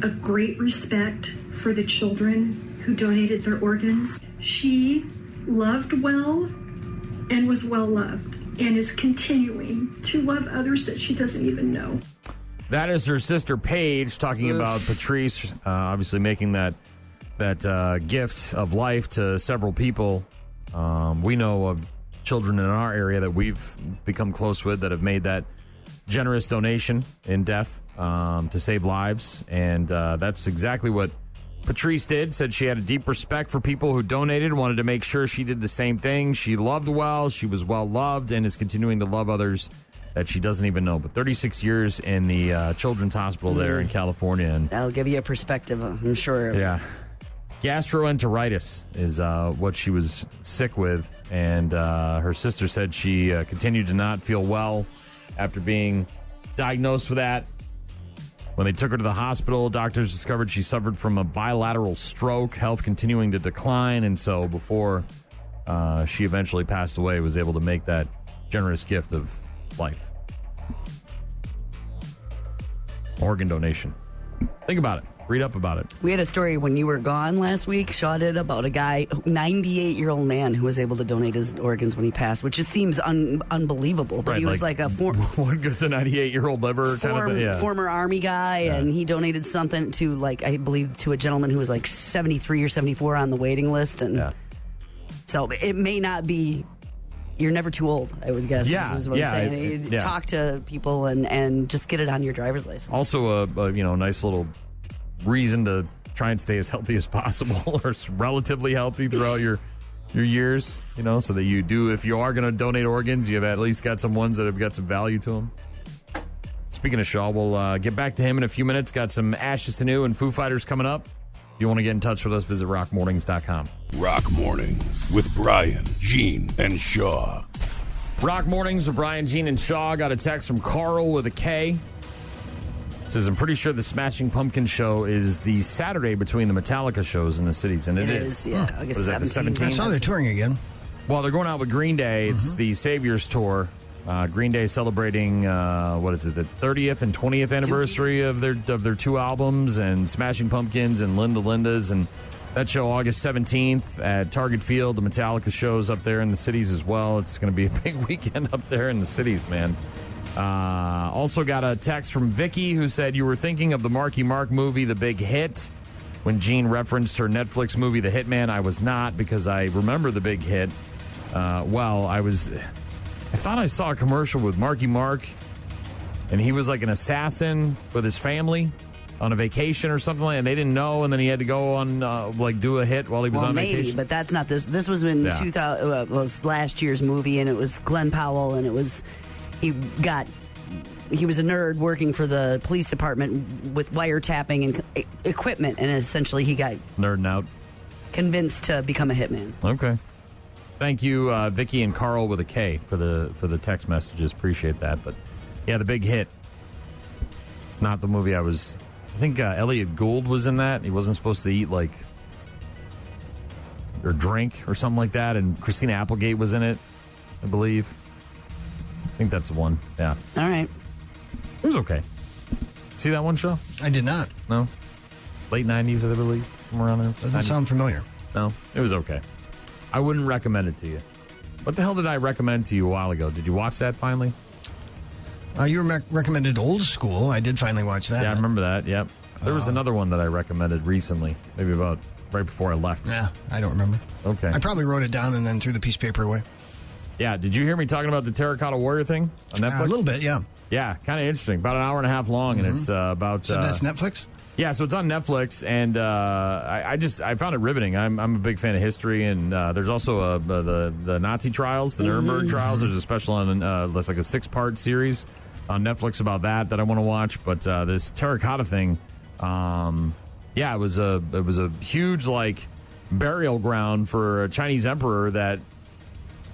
a great respect for the children who donated their organs. She loved well and was well loved and is continuing to love others that she doesn't even know. That is her sister Paige talking about Patrice, obviously making that gift of life to several people. We know of children in our area that we've become close with that have made that generous donation in death to save lives. And that's exactly what Patrice did. Said she had a deep respect for people who donated, wanted to make sure she did the same thing. She loved well, she was well loved, and is continuing to love others that she doesn't even know. But 36 years in the children's hospital there in California. And that'll give you a perspective, I'm sure. Yeah. Gastroenteritis is what she was sick with. And her sister said she continued to not feel well after being diagnosed with that. When they took her to the hospital, doctors discovered she suffered from a bilateral stroke, health continuing to decline. And so before she eventually passed away, was able to make that generous gift of life. Organ donation. Think about it. Read up about it. We had a story when you were gone last week, Shaw did, about a guy, 98-year-old man who was able to donate his organs when he passed, which just seems unbelievable. But right, he was like a what good's a 98-year-old liver kind of thing? Yeah. Former Army guy, and he donated something to, like, I believe, to a gentleman who was like 73 or 74 on the waiting list. And so it may not be. You're never too old, I would guess. Is what I'm saying. Talk to people and just get it on your driver's license. Also, a nice little reason to try and stay as healthy as possible, or relatively healthy throughout your years. So that you do, if you are going to donate organs, you've at least got some ones that have got some value to them. Speaking of Shaw, we'll get back to him in a few minutes. Got some Ashes to New and Foo Fighters coming up. If you want to get in touch with us, visit rockmornings.com. Rock Mornings with Brian, Gene, and Shaw. Rock Mornings with Brian, Gene, and Shaw. Got a text from Carl with a K. Says, I'm pretty sure the Smashing Pumpkins show is the Saturday between the Metallica shows in the cities. And it is. Yeah, August 17th. I saw they're touring again. Well, they're going out with Green Day. It's the Saviors Tour. Green Day celebrating, the 30th and 20th anniversary of their two albums, and Smashing Pumpkins and Linda Linda's. And that show August 17th at Target Field. The Metallica shows up there in the cities as well. It's going to be a big weekend up there in the cities, man. Also got a text from Vicky who said, you were thinking of the Marky Mark movie, The Big Hit. When Jean referenced her Netflix movie, The Hitman, I was not, because I remember The Big Hit. I thought I saw a commercial with Marky Mark, and he was like an assassin with his family on a vacation or something like that, and they didn't know, and then he had to go on, do a hit while he was on vacation. Maybe, but that's not this. This was in 2000, was last year's movie, and it was Glenn Powell, and he was a nerd working for the police department with wiretapping and equipment, and essentially he got nerding out, convinced to become a hitman. Okay. Thank you, Vicky and Carl with a K for the text messages. Appreciate that. But yeah, The Big Hit. Not the movie I think Elliot Gould was in that. He wasn't supposed to eat or drink or something like that. And Christina Applegate was in it, I believe. I think that's the one. Yeah. All right. It was okay. See that one show? I did not. No? Late 90s, I believe. Somewhere around there. Doesn't sound familiar. No? It was okay. I wouldn't recommend it to you. What the hell did I recommend to you a while ago? Did you watch that finally? You recommended Old School. I did finally watch that. Yeah, I remember that. Yep. There was another one that I recommended recently, maybe about right before I left. Yeah, I don't remember. Okay. I probably wrote it down and then threw the piece of paper away. Yeah, did you hear me talking about the Terracotta Warrior thing on Netflix? A little bit, yeah. Yeah, kind of interesting. About an hour and a half long, and it's about... So that's Netflix? Yeah, so it's on Netflix, and I found it riveting. I'm a big fan of history, and there's also the Nazi trials, the Nuremberg trials. There's a special on that's like a 6-part series on Netflix about that I want to watch. But this Terracotta thing, it was a huge like burial ground for a Chinese emperor that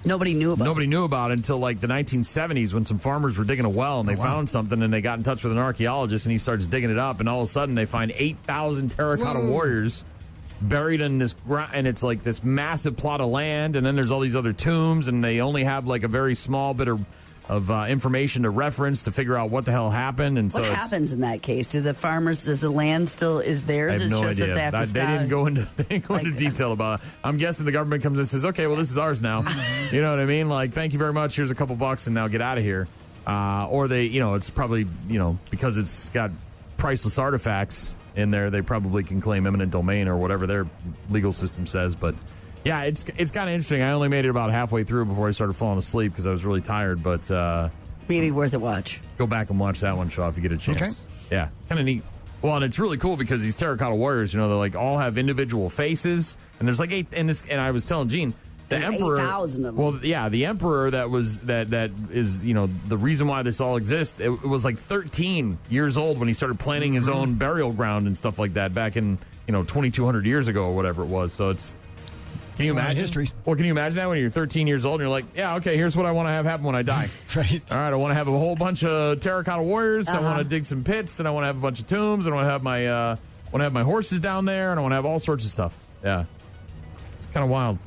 nobody knew about until like the 1970s when some farmers were digging a well and they found something and they got in touch with an archaeologist and he starts digging it up and all of a sudden they find 8,000 terracotta warriors buried in this ground, and it's like this massive plot of land, and then there's all these other tombs, and they only have like a very small bit of information to reference to figure out what the hell happened. And what happens in that case? Does the land still is theirs? I have no idea. That they have to stop. They didn't go into detail about it. I'm guessing the government comes in and says, okay, well, this is ours now. You know what I mean? Like, thank you very much. Here's a couple bucks and now get out of here. Or they, it's probably, because it's got priceless artifacts in there, they probably can claim eminent domain or whatever their legal system says. But yeah, it's kind of interesting. I only made it about halfway through before I started falling asleep because I was really tired. But maybe worth a watch. Go back and watch that one, Shaw, if you get a chance. Okay. Yeah, kind of neat. Well, and it's really cool because these terracotta warriors, they like all have individual faces, and there's like 8. And I was telling Gene, the emperor, 8,000 of them. well, yeah, the emperor that is the reason why this all exists. It was like 13 years old when he started planning his own burial ground and stuff like that back in 2,200 years ago or whatever it was. So it's. Can you imagine history? Well, can you imagine that when you're 13 years old and you're like, yeah, okay, here's what I want to have happen when I die. Right. All right, I want to have a whole bunch of terracotta warriors. I want to dig some pits, and I want to have a bunch of tombs, and I want to have my horses down there, and I want to have all sorts of stuff. Yeah, it's kind of wild.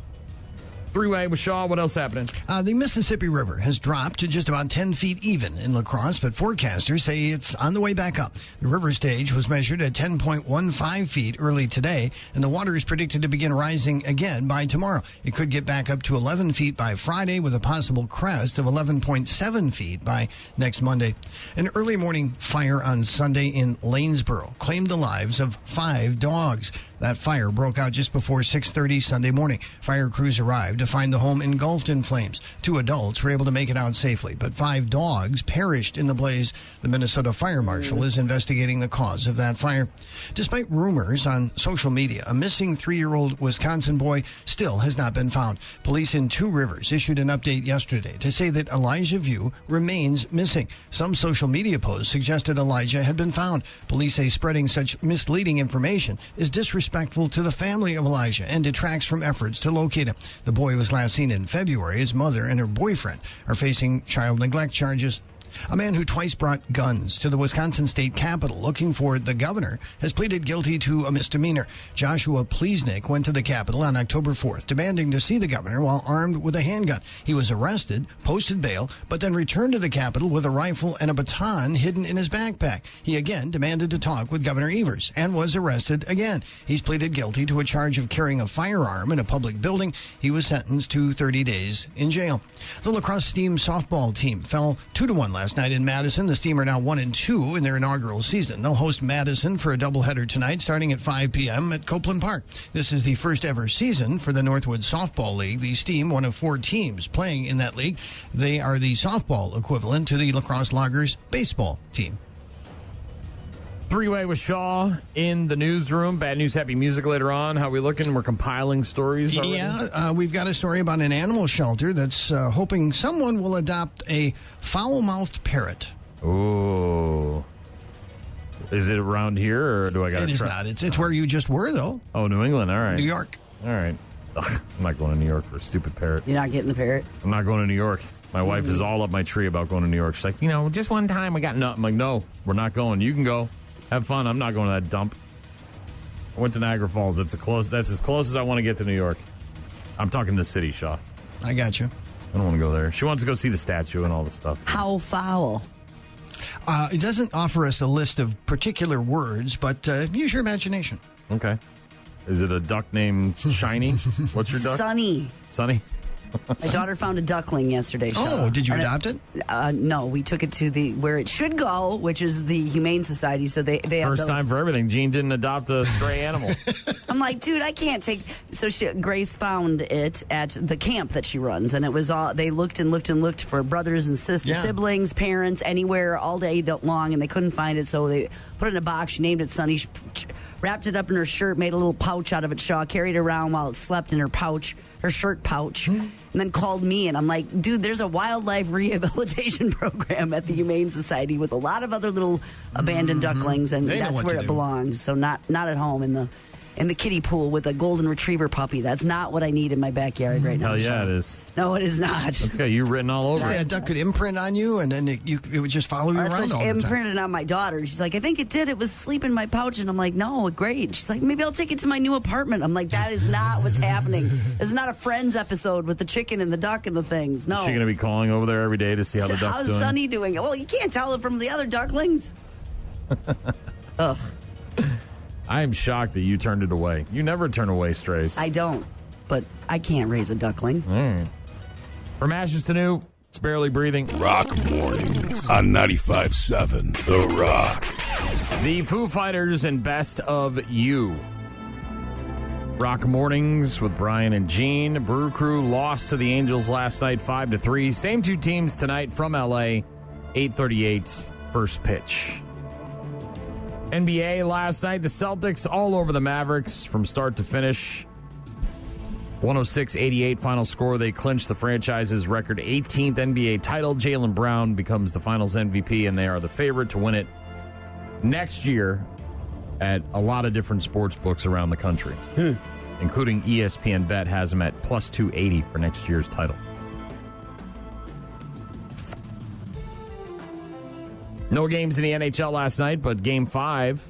Three-way with Shaw. What else happening? The Mississippi River has dropped to just about 10 feet even in La Crosse, but forecasters say it's on the way back up. The river stage was measured at 10.15 feet early today, and the water is predicted to begin rising again by tomorrow. It could get back up to 11 feet by Friday with a possible crest of 11.7 feet by next Monday. An early morning fire on Sunday in Lanesboro claimed the lives of 5 dogs. That fire broke out just before 6:30 Sunday morning. Fire crews arrived to find the home engulfed in flames. 2 adults were able to make it out safely, but 5 dogs perished in the blaze. The Minnesota Fire Marshal is investigating the cause of that fire. Despite rumors on social media, a missing 3-year-old Wisconsin boy still has not been found. Police in Two Rivers issued an update yesterday to say that Elijah View remains missing. Some social media posts suggested Elijah had been found. Police say spreading such misleading information is disrespectful to the family of Elijah and detracts from efforts to locate him. The boy was last seen in February. His mother and her boyfriend are facing child neglect charges. A man who twice brought guns to the Wisconsin state capitol looking for the governor has pleaded guilty to a misdemeanor. Joshua Pleasnick went to the capitol on October 4th, demanding to see the governor while armed with a handgun. He was arrested, posted bail, but then returned to the capitol with a rifle and a baton hidden in his backpack. He again demanded to talk with Governor Evers and was arrested again. He's pleaded guilty to a charge of carrying a firearm in a public building. He was sentenced to 30 days in jail. The La Crosse Steam softball team fell 2-1 last night in Madison. The Steam are now 1-2 in their inaugural season. They'll host Madison for a doubleheader tonight starting at 5 p.m. at Copeland Park. This is the first ever season for the Northwood Softball League. The Steam, one of 4 teams playing in that league. They are the softball equivalent to the La Crosse Loggers baseball team. Three-way with Shaw in the newsroom. Bad news, happy music later on. How we looking? We're compiling stories already. Yeah, we've got a story about an animal shelter that's hoping someone will adopt a foul-mouthed parrot. Oh. Is it around here, or do I got to try? It is not. It's where you just were, though. Oh, New England. All right. New York. All right. Ugh, I'm not going to New York for a stupid parrot. You're not getting the parrot? I'm not going to New York. My wife is all up my tree about going to New York. She's like, just one time we got nothing. I'm like, no, we're not going. You can go. Have fun. I'm not going to that dump. I went to Niagara Falls. That's as close as I want to get to New York. I'm talking the city, Shaw. I got you. I don't want to go there. She wants to go see the statue and all the stuff. How foul? It doesn't offer us a list of particular words, but use your imagination. Okay. Is it a duck named Shiny? What's your duck? Sunny. Sunny? My daughter found a duckling yesterday. Oh, did you adopt it? No, we took it to where it should go, which is the Humane Society. So they First time for everything. Jean didn't adopt a stray animal. I'm like, dude, I can't take. So Grace found it at the camp that she runs, and it was all. They looked and looked and looked for brothers and sisters, siblings, parents, anywhere all day long, and they couldn't find it. So they put it in a box. She named it Sunny. She wrapped it up in her shirt, made a little pouch out of it. Shaw carried it around while it slept in her pouch, her shirt pouch, and then called me. And I'm like, dude, there's a wildlife rehabilitation program at the Humane Society with a lot of other little abandoned ducklings, and that's where it belongs. So not at home in the kiddie pool with a golden retriever puppy. That's not what I need in my backyard right now. Hell yeah, it is. No, it is not. It's got you written all over it. A duck could imprint on you, and then it would just follow you around all the time. Imprinted on my daughter. She's like, I think it did. It was sleeping in my pouch. And I'm like, no, great. She's like, maybe I'll take it to my new apartment. I'm like, that is not what's happening. This is not a Friends episode with the chicken and the duck and the things. No. Is she going to be calling over there every day to see how the duck's doing? How's Sunny doing? Well, you can't tell it from the other ducklings. Ugh. I am shocked that you turned it away. You never turn away strays. I don't, but I can't raise a duckling. From ashes to new, it's barely breathing. Rock Mornings on 95.7 The Rock. The Foo Fighters and Best of You. Rock Mornings with Brian and Gene. Brew Crew lost to the Angels last night 5-3. Same two teams tonight from LA. 8:38 first pitch. NBA last night, the Celtics all over the Mavericks from start to finish. 106-88 final score. They clinched the franchise's record 18th NBA title. Jaylen Brown becomes the finals MVP, and they are the favorite to win it next year at a lot of different sports books around the country, including ESPN Bet has them at plus 280 for next year's title. No games in the NHL last night, but Game 5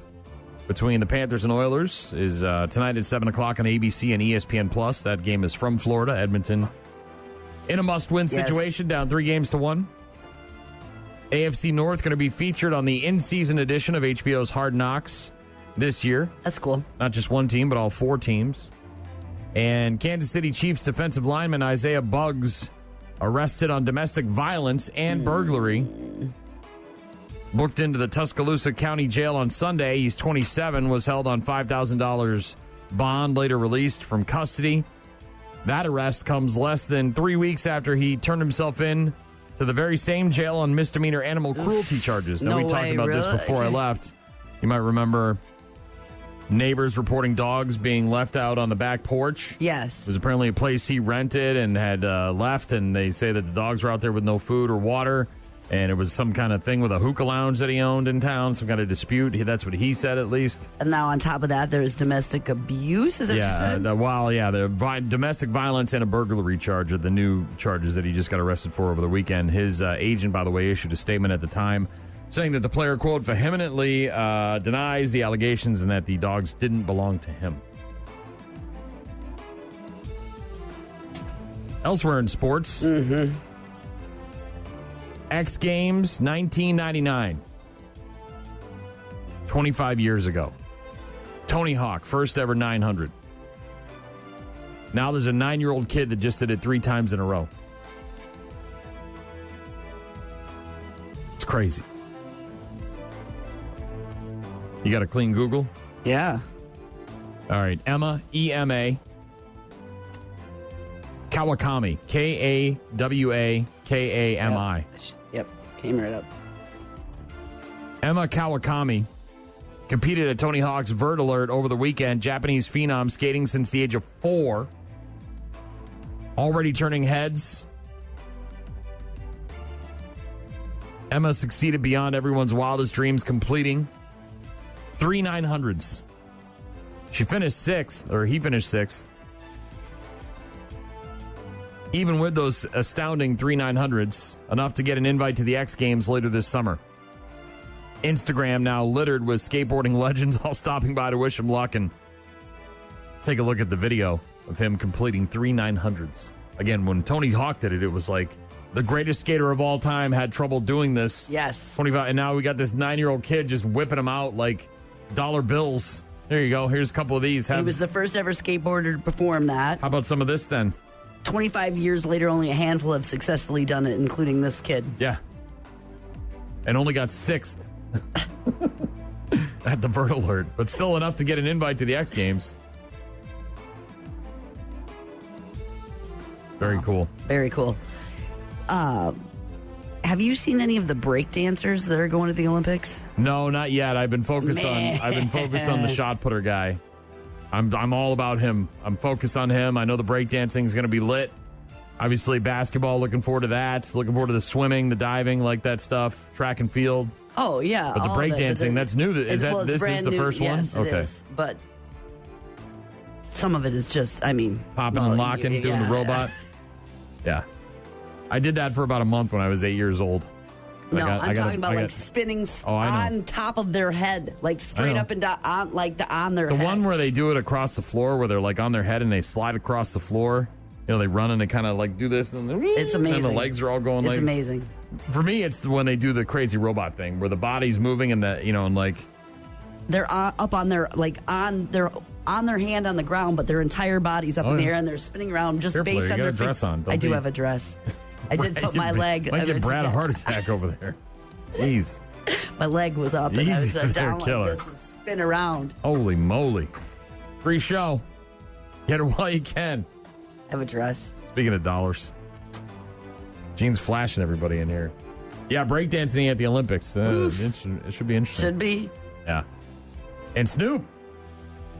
between the Panthers and Oilers is tonight at 7 o'clock on ABC and ESPN+. That game is from Florida, Edmonton. In a must-win situation, down 3-1. AFC North going to be featured on the in-season edition of HBO's Hard Knocks this year. That's cool. Not just one team, but all four teams. And Kansas City Chiefs defensive lineman Isaiah Buggs arrested on domestic violence and burglary. Booked into the Tuscaloosa County Jail on Sunday. He's 27, was held on $5,000 bond, later released from custody. That arrest comes less than 3 weeks after he turned himself in to the very same jail on misdemeanor animal cruelty charges. Now, we talked about this before I left. You might remember neighbors reporting dogs being left out on the back porch. Yes. It was apparently a place he rented and had left, and they say that the dogs were out there with no food or water. And it was some kind of thing with a hookah lounge that he owned in town, some kind of dispute. That's what he said, at least. And now on top of that, there's domestic abuse, is that what you said? The domestic violence and a burglary charge are the new charges that he just got arrested for over the weekend. His agent, by the way, issued a statement at the time saying that the player, quote, vehemently denies the allegations and that the dogs didn't belong to him. Elsewhere in sports... X Games 1999. 25 years ago. Tony Hawk, first ever 900. Now there's a 9-year-old kid that just did it 3 times in a row. It's crazy. You got a clean Google? Yeah. All right. Emma, E-M-A. Kawakami, K-A-W-A-K-A-M-I. Yep, came right up. Emma Kawakami competed at Tony Hawk's Vert Alert over the weekend. Japanese phenom skating since the age of 4. Already turning heads. Emma succeeded beyond everyone's wildest dreams, completing 3 900s. She finished 6th, or he finished 6th. Even with those astounding 3 900s, enough to get an invite to the X Games later this summer. Instagram now littered with skateboarding legends all stopping by to wish him luck, and take a look at the video of him completing 3 900s. Again, when Tony Hawk did it, it was like the greatest skater of all time had trouble doing this. Yes. 25, and now we got this 9-year-old kid just whipping them out like dollar bills. There you go. Here's a couple of these. He was the first ever skateboarder to perform that. How about some of this then? 25 years later, only a handful have successfully done it, including this kid. Yeah. And only got 6th at the Vert Alert, but still enough to get an invite to the X Games. Very cool. Very cool. Have you seen any of the break dancers that are going to the Olympics? No, not yet. I've been focused on the shot putter guy. I'm all about him. I'm focused on him. I know the breakdancing is going to be lit. Obviously, basketball, looking forward to that. Looking forward to the swimming, the diving, like that stuff. Track and field. Oh, yeah. But the breakdancing, that's new. This is the first one? Yes, it is. But some of it is just, popping and locking, doing the robot. Yeah. I did that for about a month when I was 8 years old. I'm talking about spinning on top of their head, like straight up and down, on their head. The one where they do it across the floor, where they're like on their head and they slide across the floor. You know, they run and they kind of like do this, and it's amazing. And the legs are all going. It's amazing. For me, it's when they do the crazy robot thing, where the body's moving and they're up on their on their hand on the ground, but their entire body's up in the air and they're spinning around just based on their dress on. I do have a dress. I did put my leg. Might give Brad a heart attack over there. Jeez. My leg was up and I was down killer. like this and spin around. Holy moly. Free show. Get it while you can. I have a dress. Speaking of dollars. Gene's flashing everybody in here. Yeah, breakdancing at the Olympics. It should be interesting. Should be. Yeah. And Snoop.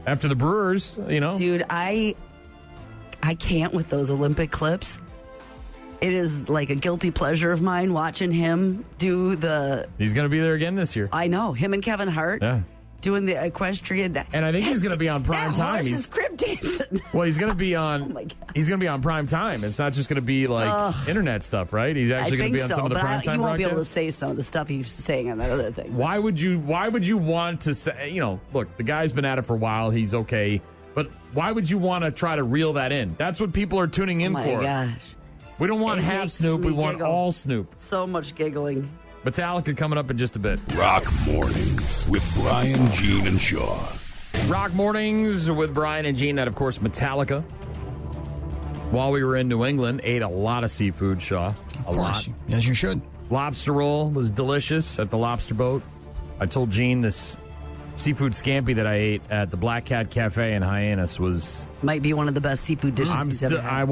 After the Brewers, Dude, I can't with those Olympic clips. It is like a guilty pleasure of mine watching him do the... He's going to be there again this year. I know. Him and Kevin Hart doing the equestrian... And I think he's going to be on prime time. He's crib dancing. Well, he's going to be on... Oh my God. He's going to be on prime time. It's not just going to be like internet stuff, right? He's actually going to be on some of the prime time he won't broadcasts. be able to say some of the stuff he's saying on that other thing. Why would you want to say... look, the guy's been at it for a while. He's okay. But why would you want to try to reel that in? That's what people are tuning in for. Oh my gosh. We don't want half Snoop. We want all Snoop. So much giggling. Metallica coming up in just a bit. Rock Mornings with Brian, Gene, and Shaw. Rock Mornings with Brian and Gene. That, of course, Metallica. While we were in New England, ate a lot of seafood, Shaw. A lot. As you should. Lobster roll was delicious at the Lobster Boat. I told Gene this seafood scampi that I ate at the Black Cat Cafe in Hyannis might be one of the best seafood dishes he's ever had. I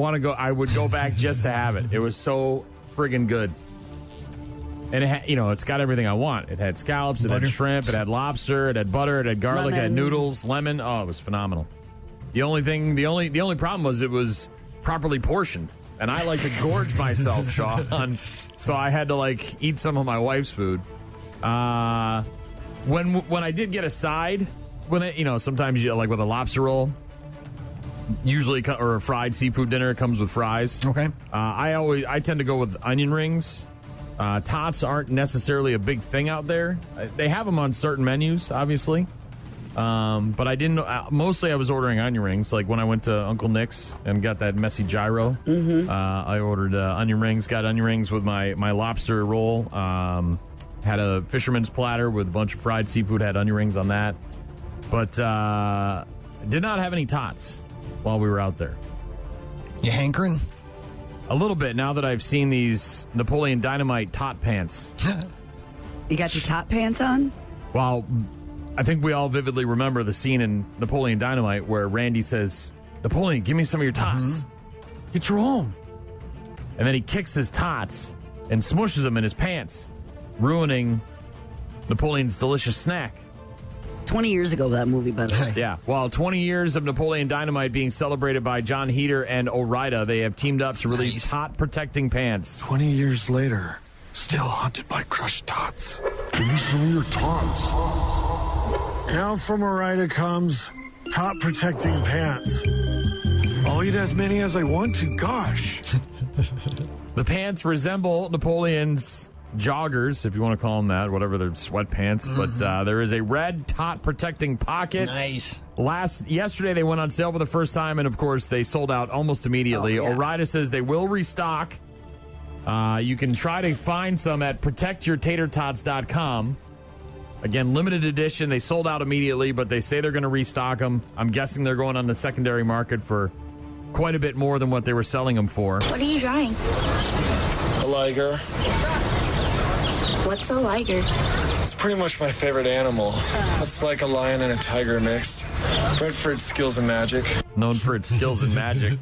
would go back just to have it. It was so friggin' good. And it had, it's got everything I want. It had scallops, it had shrimp, it had lobster, it had butter, it had garlic, it had noodles, lemon. Oh, it was phenomenal. The only problem was it was properly portioned. And I like to gorge myself, Shaw, so I had to eat some of my wife's food. When I did get a side, sometimes you with a lobster roll, usually or a fried seafood dinner, it comes with fries. Okay. I tend to go with onion rings. Tots aren't necessarily a big thing out there. They have them on certain menus, obviously. But I didn't. Mostly, I was ordering onion rings. Like when I went to Uncle Nick's and got that messy gyro. Mm-hmm. I ordered onion rings. Got onion rings with my lobster roll. Had a fisherman's platter with a bunch of fried seafood, had onion rings on that. But did not have any tots while we were out there. You hankering? A little bit now that I've seen these Napoleon Dynamite tot pants. You got your tot pants on? Well, I think we all vividly remember the scene in Napoleon Dynamite where Randy says, Napoleon, give me some of your tots. Mm-hmm. Get your own. And then he kicks his tots and smushes them in his pants, ruining Napoleon's delicious snack. 20 years ago, that movie, by the way. Yeah. Well, 20 years of Napoleon Dynamite being celebrated by John Heater and Ore-Ida. They have teamed up to release tot-protecting pants. 20 years later, still haunted by crushed tots. Give me some of your tots. Now from Ore-Ida comes tot-protecting pants. I'll eat as many as I want to. Gosh. The pants resemble Napoleon's joggers, if you want to call them that, whatever, they're sweatpants. Mm-hmm. But there is a red tot protecting pocket. Nice. Yesterday they went on sale for the first time, and of course they sold out almost immediately. Ore-Ida says they will restock. You can try to find some at protectyourtatertots.com. Again, limited edition. They sold out immediately, but they say they're going to restock them. I'm guessing they're going on the secondary market for quite a bit more than what they were selling them for. What are you drawing? A liger. What's a liger? It's pretty much my favorite animal. It's like a lion and a tiger mixed. Bred for its skills and magic. Known for its skills and magic.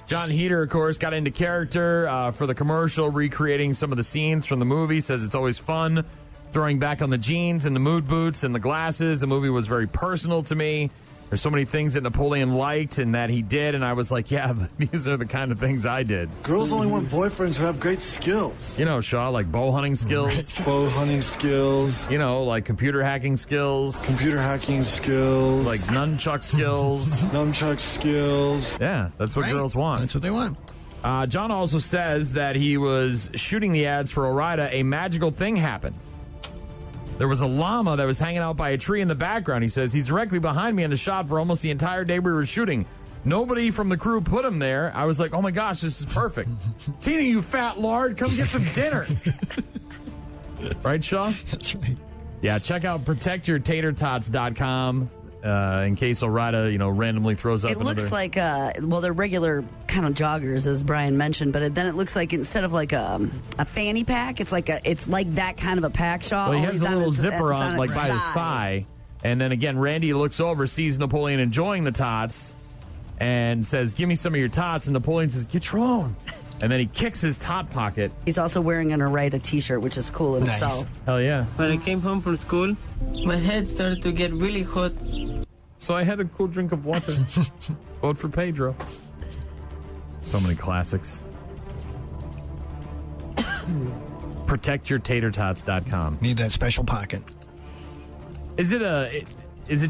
John Heder, of course, got into character for the commercial, recreating some of the scenes from the movie. Says it's always fun throwing back on the jeans and the mood boots and the glasses. The movie was very personal to me. There's so many things that Napoleon liked and that he did, and I was like, yeah, these are the kind of things I did. Girls only want boyfriends who have great skills. You know, Shaw, like bow hunting skills. Bow hunting skills. You know, like computer hacking skills. Computer hacking skills. Like nunchuck skills. Nunchuck skills. Yeah, that's what girls want. That's what they want. John also says that he was shooting the ads for Ore-Ida. A magical thing happened. There was a llama that was hanging out by a tree in the background. He says he's directly behind me in the shot for almost the entire day we were shooting. Nobody from the crew put him there. I was like, oh my gosh, this is perfect. Tina, you fat lard, come get some dinner. Right, Shaw? That's right. Yeah, check out protectyourtatertots.com in case Ore-Ida, randomly throws up It looks another... like, they're regular kind of joggers, as Brian mentioned, but then it looks like instead of like a fanny pack, it's like that kind of a pack, Shaw. Well, he has a little zipper on, like by his thigh. And then again, Randy looks over, sees Napoleon enjoying the tots, and says, give me some of your tots. And Napoleon says, get your own. And then he kicks his tot pocket. He's also wearing an Ore-Ida t-shirt, which is cool in itself. Hell yeah. When I came home from school, my head started to get really hot. So I had a cool drink of water. Vote for Pedro. So many classics. ProtectYourTaterTots.com. Need that special pocket. Is it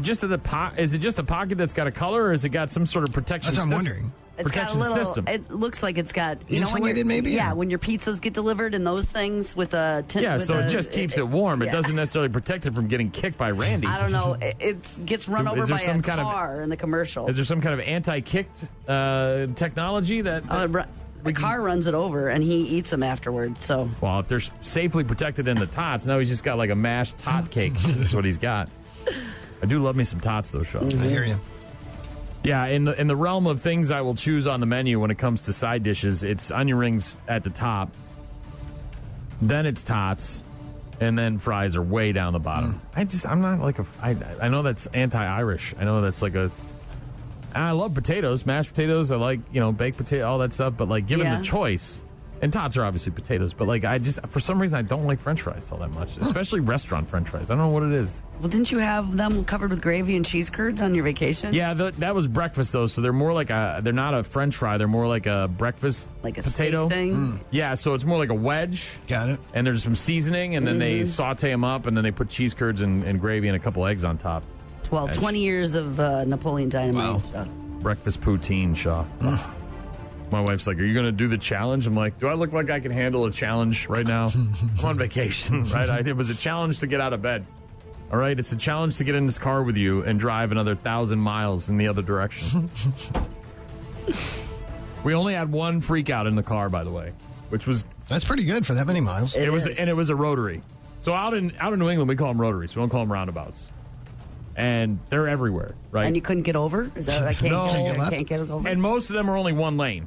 just a pocket that's got a color, or has it got some sort of protection? That's what I'm wondering. It's got a little. System. It looks like it's got insulated, maybe. Yeah, when your pizzas get delivered and those things with a so it just keeps it warm. It doesn't necessarily protect it from getting kicked by Randy. I don't know. It gets run over by a car in the commercial. Is there some kind of anti-kicked technology that? The car runs it over and he eats them afterward. So, well, if they're safely protected in the tots, now he's just got like a mashed tot cake. That's what he's got. I do love me some tots, though, Shaw. I hear you. Yeah, in the realm of things I will choose on the menu when it comes to side dishes, it's onion rings at the top, then it's tots, and then fries are way down the bottom. I'm not like I know that's anti-Irish. I know that's like I love potatoes, mashed potatoes. I like, baked potato, all that stuff. But like, given the choice, and tots are obviously potatoes. But like, for some reason, I don't like French fries all that much, especially restaurant French fries. I don't know what it is. Well, didn't you have them covered with gravy and cheese curds on your vacation? Yeah, that was breakfast though. So they're more like they're not a French fry. They're more like a breakfast, like a potato steak thing. Yeah, so it's more like a wedge. Got it. And there's some seasoning, and then they saute them up, and then they put cheese curds and gravy and a couple eggs on top. Well, 20 years of Napoleon Dynamite. Wow. Breakfast poutine, Shaw. My wife's like, are you going to do the challenge? I'm like, do I look like I can handle a challenge right now? I'm on vacation, right? It was a challenge to get out of bed. All right? It's a challenge to get in this car with you and drive another 1,000 miles in the other direction. We only had one freak out in the car, by the way, which was... That's pretty good for that many miles. It was a rotary. So out in New England, we call them rotaries. We don't call them roundabouts. And they're everywhere, right? And you couldn't get over? Is that what I can't, can't get over? And most of them are only one lane.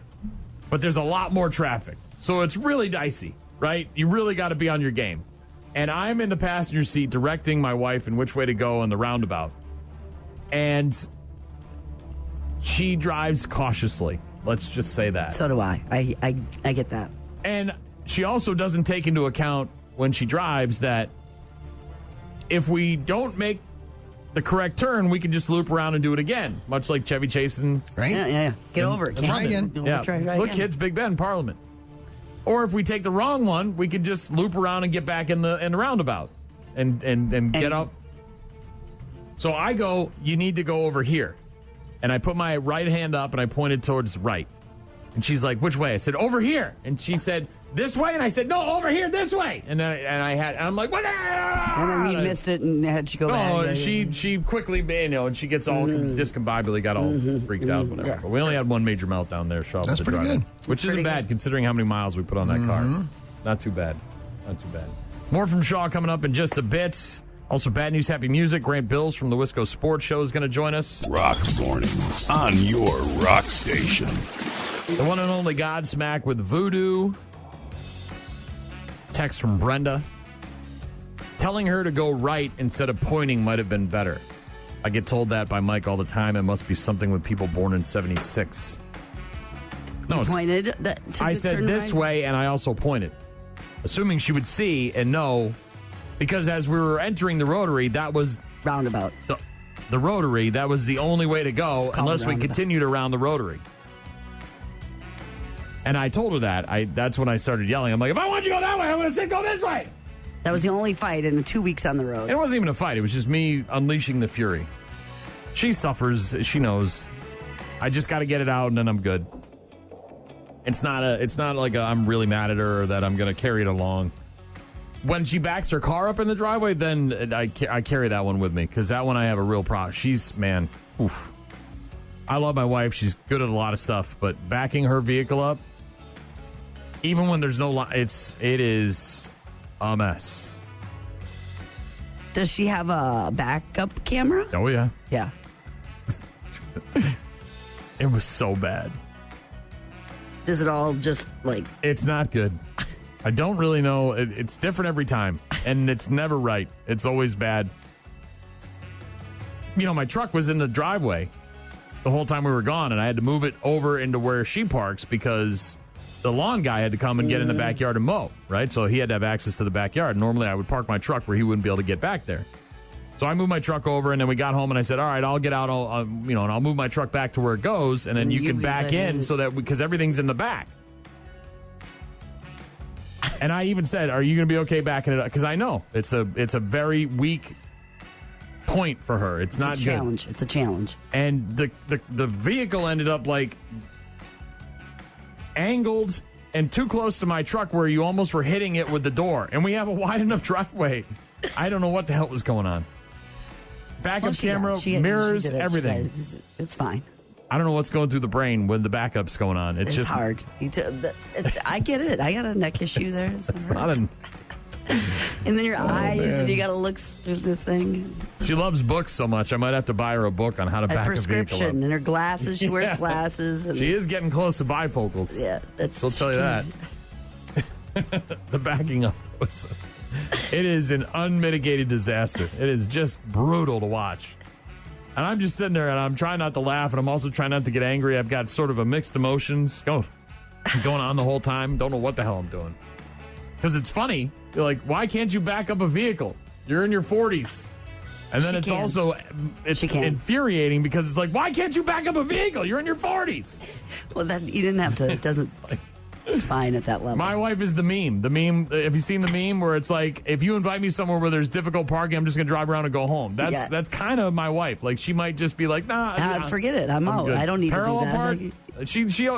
But there's a lot more traffic. So it's really dicey, right? You really got to be on your game. And I'm in the passenger seat directing my wife in which way to go on the roundabout. And she drives cautiously. Let's just say that. So do I. I get that. And she also doesn't take into account when she drives that if we don't make the correct turn, we can just loop around and do it again, much like Chevy Chase and right. Yeah. Get over it. Try again. Yeah. Try Look, again. kids, Big Ben, Parliament. Or if we take the wrong one, we could just loop around and get back in the roundabout and get up. So I go, you need to go over here. And I put my right hand up and I pointed towards right. And she's like, which way? I said, over here. And she said, this way? And I said, no, over here, this way. And I'm like, what? And then you missed it and had to go back. No, she quickly, and she gets all discombobulated, got all freaked out, whatever. Yeah. But we only had one major meltdown there, Shaw. That's pretty good. Which isn't bad considering how many miles we put on that car. Not too bad. Not too bad. More from Shaw coming up in just a bit. Also, Bad News, Happy Music. Grant Bills from the Wisco Sports Show is going to join us. Rock Mornings on your rock station. The one and only Godsmack with Voodoo. Text from Brenda. Telling her to go right instead of pointing might have been better. I get told that by Mike all the time. It must be something with people born in 76. No, pointed. I said this way, and I also pointed. Assuming she would see and know, because as we were entering the rotary, that was roundabout. The rotary, that was the only way to go unless we continued around the rotary. And I told her that. That's when I started yelling. I'm like, if I want you to go that way, I'm going to say go this way. That was the only fight in 2 weeks on the road. It wasn't even a fight. It was just me unleashing the fury. She suffers. She knows. I just got to get it out, and then I'm good. It's not like I'm really mad at her or that I'm going to carry it along. When she backs her car up in the driveway, then I carry that one with me because that one I have a real problem. Oof. I love my wife. She's good at a lot of stuff, but backing her vehicle up, even when there's no line, it is a mess. Does she have a backup camera? Oh, yeah. Yeah. It was so bad. Does it all just like... It's not good. I don't really know. It's different every time, and it's never right. It's always bad. You know, my truck was in the driveway the whole time we were gone, and I had to move it over into where she parks because the lawn guy had to come and get in the backyard and mow, right? So he had to have access to the backyard. Normally, I would park my truck where he wouldn't be able to get back there. So I moved my truck over, and then we got home, and I said, all right, I'll get out, and I'll move my truck back to where it goes, and then you can back in so that, because everything's in the back. And I even said, are you going to be okay backing it up? Because I know it's a very weak point for her. It's not a challenge. Good. It's a challenge. And the vehicle ended up like angled and too close to my truck where you almost were hitting it with the door. And we have a wide enough driveway. I don't know what the hell was going on. Backup camera, mirrors, everything. It's fine. I don't know what's going through the brain when the backup's going on. It's just hard. I get it. I got a neck issue there. It's not and then your eyes, and you got to look through the thing. She loves books so much, I might have to buy her a book on how to back a vehicle up. And her glasses. She wears glasses. And she is getting close to bifocals. Yeah, I'll tell you that. The backing up it is an unmitigated disaster. It is just brutal to watch. And I'm just sitting there, and I'm trying not to laugh, and I'm also trying not to get angry. I've got sort of a mixed emotions going on the whole time. Don't know what the hell I'm doing. Because it's funny. You're like, why can't you back up a vehicle? You're in your 40s. And then it's also infuriating because it's like, why can't you back up a vehicle? You're in your 40s. Well, you didn't have to. It doesn't... It's fine at that level. My wife is the meme. The meme, have you seen the meme where it's like, if you invite me somewhere where there's difficult parking, I'm just going to drive around and go home. That's kind of my wife. Like, she might just be like, nah. Forget it. I'm out. Good. I don't need parallel to do that. Park,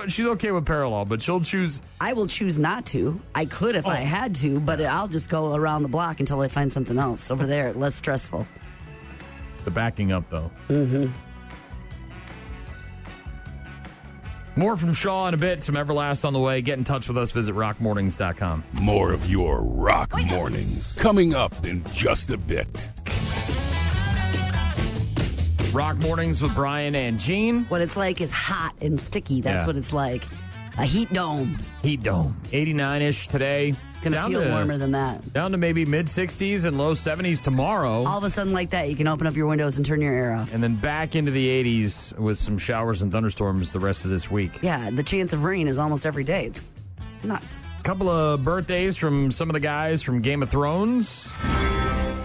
she's okay with parallel, but she'll choose. I will choose not to. I could if I had to, but I'll just go around the block until I find something else over there, less stressful. The backing up, though. Mm-hmm. More from Shaw in a bit. Some Everlast on the way. Get in touch with us. Visit rockmornings.com. More of your Rock Mornings coming up in just a bit. Rock Mornings with Brian and Gene. What it's like is hot and sticky. That's what it's like. A heat dome. Heat dome. 89-ish today. Gonna feel warmer than that. Down to maybe mid-60s and low 70s tomorrow. All of a sudden like that, you can open up your windows and turn your air off. And then back into the 80s with some showers and thunderstorms the rest of this week. Yeah, the chance of rain is almost every day. It's nuts. A couple of birthdays from some of the guys from Game of Thrones.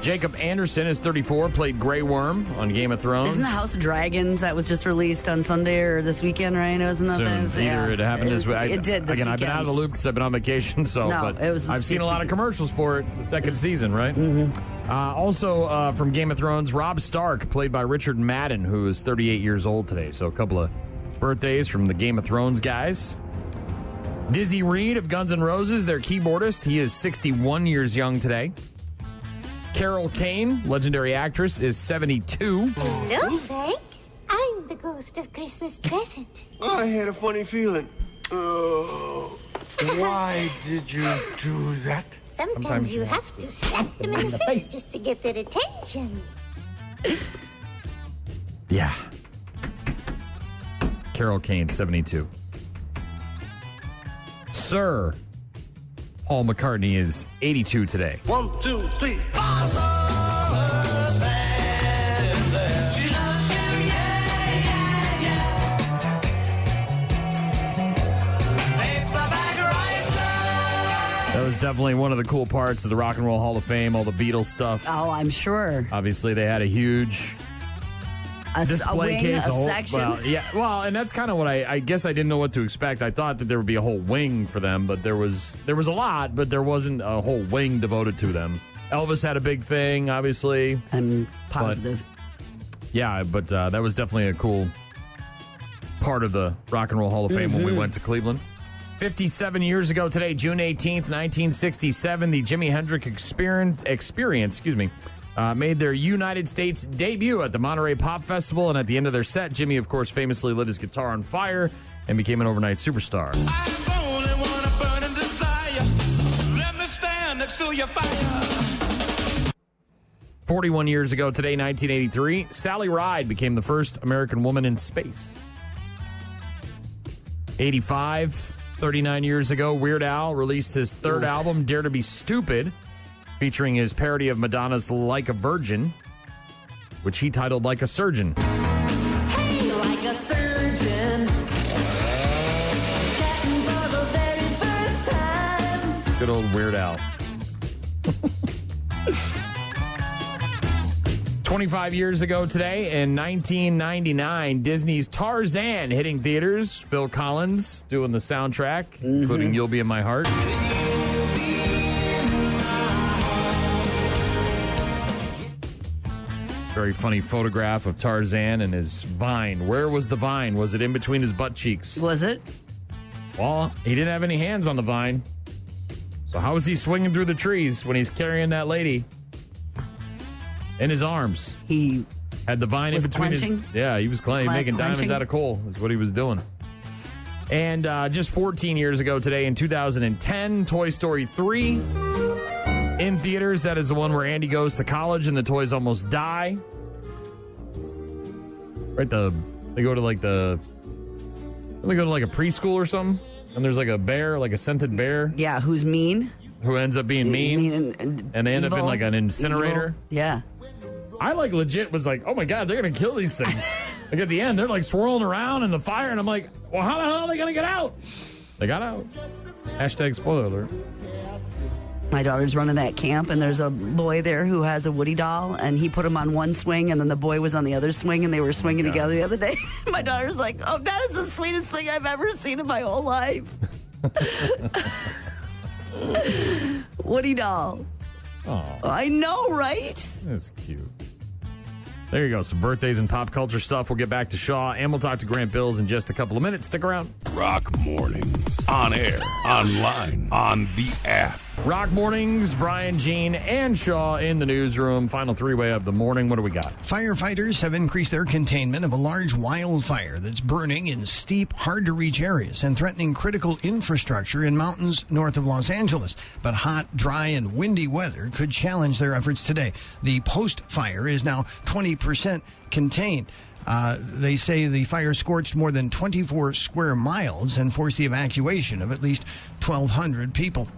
Jacob Anderson is 34, played Grey Worm on Game of Thrones. Isn't the House of Dragons that was just released on Sunday or this weekend, right? It wasn't It happened this week. It did this Again, I've been out of the loop because I've been on vacation, but I've seen a lot of commercials for it. The second season, right? Mm-hmm. Also from Game of Thrones, Robb Stark, played by Richard Madden, who is 38 years old today. So a couple of birthdays from the Game of Thrones guys. Dizzy Reed of Guns N' Roses, their keyboardist. He is 61 years young today. Carol Kane, legendary actress, is 72. Hello, Frank. I'm the ghost of Christmas present. I had a funny feeling. Why did you do that? Sometimes you have to slap them in the face just to get their attention. Yeah. Carol Kane, 72. Sir Paul McCartney is 82 today. 1, 2, 3. That was definitely one of the cool parts of the Rock and Roll Hall of Fame, all the Beatles stuff. Oh, I'm sure. Obviously, they had a huge display case. Section. And that's kind of what I guess I didn't know what to expect. I thought that there would be a whole wing for them, but there was a lot, but there wasn't a whole wing devoted to them. Elvis had a big thing, obviously. I'm positive. But that was definitely a cool part of the Rock and Roll Hall of Fame when we went to Cleveland. 57 years ago today, June 18th, 1967, the Jimi Hendrix Experience, made their United States debut at the Monterey Pop Festival. And at the end of their set, Jimmy, of course, famously lit his guitar on fire and became an overnight superstar. I only want a burning desire. Let me stand next to your fire. 41 years ago today, 1983, Sally Ride became the first American woman in space. 39 years ago, Weird Al released his third album, Dare to Be Stupid, featuring his parody of Madonna's Like a Virgin, which he titled Like a Surgeon. Hey, like a surgeon. Chatting for the very first time. Good old Weird Al. 25 years ago today, in 1999, Disney's Tarzan hitting theaters. Phil Collins doing the soundtrack, including You'll Be in My Heart. Very funny photograph of Tarzan and his vine. Where was the vine? Was it in between his butt cheeks? Was it? Well, he didn't have any hands on the vine. So how is he swinging through the trees when he's carrying that lady in his arms? He had the vine in between clenching? he was making diamonds out of coal is what he was doing. And just 14 years ago today, in 2010, Toy Story 3 in theaters. That is the one where Andy goes to college and the toys almost die. Right, they go to like a preschool or something, and there's like a bear, like a scented bear. Yeah, who's mean? Who ends up being mean and they end up in like an incinerator. Evil. Yeah. I legit was like, oh my God, they're going to kill these things. Like at the end, they're like swirling around in the fire, and I'm like, well, how the hell are they going to get out? They got out. # spoiler alert. My daughter's running that camp, and there's a boy there who has a Woody doll, and he put him on one swing, and then the boy was on the other swing, and they were swinging together the other day. My daughter's like, oh, that is the sweetest thing I've ever seen in my whole life. Woody doll. Oh, I know, right? That's cute. There you go. Some birthdays and pop culture stuff. We'll get back to Shaw, and we'll talk to Grant Bills in just a couple of minutes. Stick around. Rock Mornings. On air, online, on the app. Rock Mornings, Brian, Gene, and Shaw in the newsroom. Final three-way of the morning. What do we got? Firefighters have increased their containment of a large wildfire that's burning in steep, hard-to-reach areas and threatening critical infrastructure in mountains north of Los Angeles. But hot, dry, and windy weather could challenge their efforts today. The post-fire is now 20% contained. They say the fire scorched more than 24 square miles and forced the evacuation of at least 1,200 people.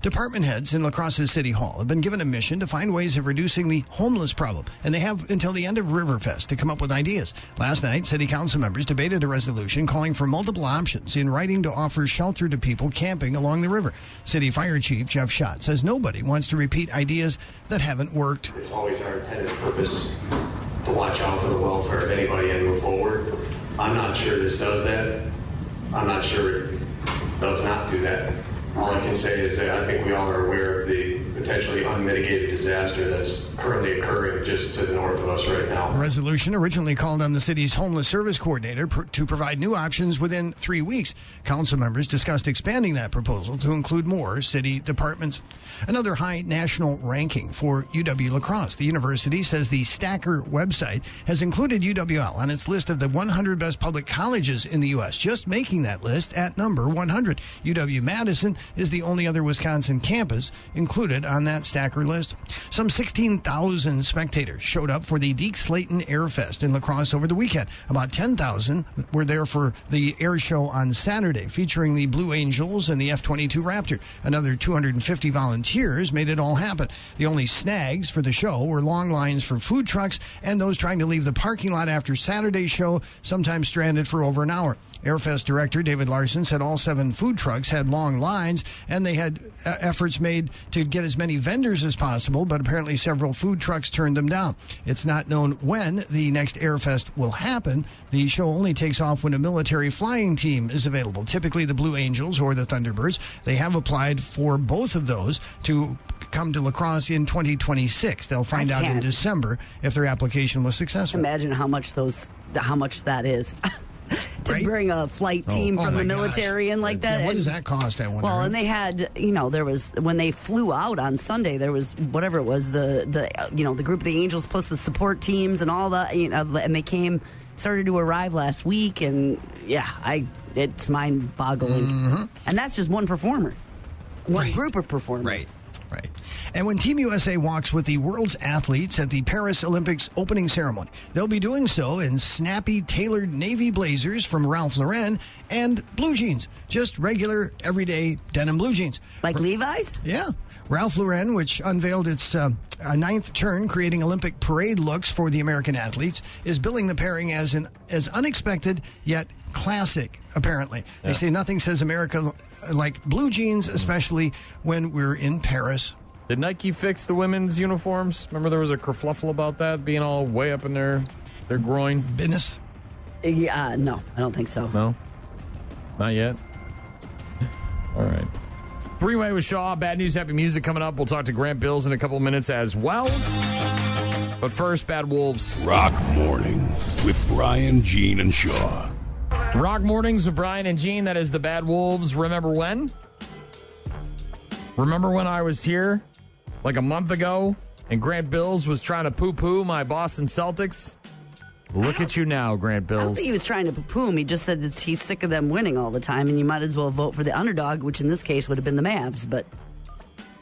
Department heads in La Crosse's City Hall have been given a mission to find ways of reducing the homeless problem, and they have until the end of Riverfest to come up with ideas. Last night, City Council members debated a resolution calling for multiple options in writing to offer shelter to people camping along the river. City Fire Chief Jeff Schott says nobody wants to repeat ideas that haven't worked. It's always our intended purpose to watch out for the welfare of anybody and move forward. I'm not sure this does that. I'm not sure it does not do that. All I can say is that I think we all are aware of the potentially unmitigated disaster that's currently occurring just to the north of us right now. The resolution originally called on the city's homeless service coordinator to provide new options within 3 weeks. Council members discussed expanding that proposal to include more city departments. Another high national ranking for UW-La Crosse. The university says the Stacker website has included UWL on its list of the 100 best public colleges in the U.S., just making that list at number 100. UW-Madison is the only other Wisconsin campus included on that Stacker list. Some 16,000 spectators showed up for the Deke Slayton Air Fest in La Crosse over the weekend. About 10,000 were there for the air show on Saturday, featuring the Blue Angels and the F-22 Raptor. Another 250 volunteers made it all happen. The only snags for the show were long lines for food trucks and those trying to leave the parking lot after Saturday's show, sometimes stranded for over an hour. Airfest director David Larson said all 7 food trucks had long lines, and they had efforts made to get as many vendors as possible, but apparently several food trucks turned them down. It's not known when the next Airfest will happen. The show only takes off when a military flying team is available, typically the Blue Angels or the Thunderbirds. They have applied for both of those to come to La Crosse in 2026. They'll find out in December if their application was successful. Imagine how much that is. To bring a flight team from the military in like that. What does that cost, I wonder? Well, and they had, there was, when they flew out on Sunday, there was, whatever it was, the group of the Angels plus the support teams and all that, and they started to arrive last week, and it's mind-boggling. Mm-hmm. And that's just one performer. One group of performers. Right. And when Team USA walks with the world's athletes at the Paris Olympics opening ceremony, they'll be doing so in snappy, tailored navy blazers from Ralph Lauren and blue jeans. Just regular, everyday denim blue jeans. Like Levi's? Yeah. Ralph Lauren, which unveiled its ninth turn, creating Olympic parade looks for the American athletes, is billing the pairing as unexpected yet classic, apparently. They say nothing says America like blue jeans, especially when we're in Paris. Did Nike fix the women's uniforms? Remember there was a kerfluffle about that being all way up in their groin? Business? Yeah, no, I don't think so. No? Not yet? All right. Three-way with Shaw. Bad news, happy music coming up. We'll talk to Grant Bills in a couple of minutes as well. But first, Bad Wolves. Rock Mornings with Brian, Gene, and Shaw. Rock Mornings with Brian and Gene. That is the Bad Wolves. Remember when? Remember when I was here like a month ago and Grant Bills was trying to poo-poo my Boston Celtics? Look at you now, Grant Bills. I don't think he was trying to poo-poo him. He just said that he's sick of them winning all the time, and you might as well vote for the underdog, which in this case would have been the Mavs. But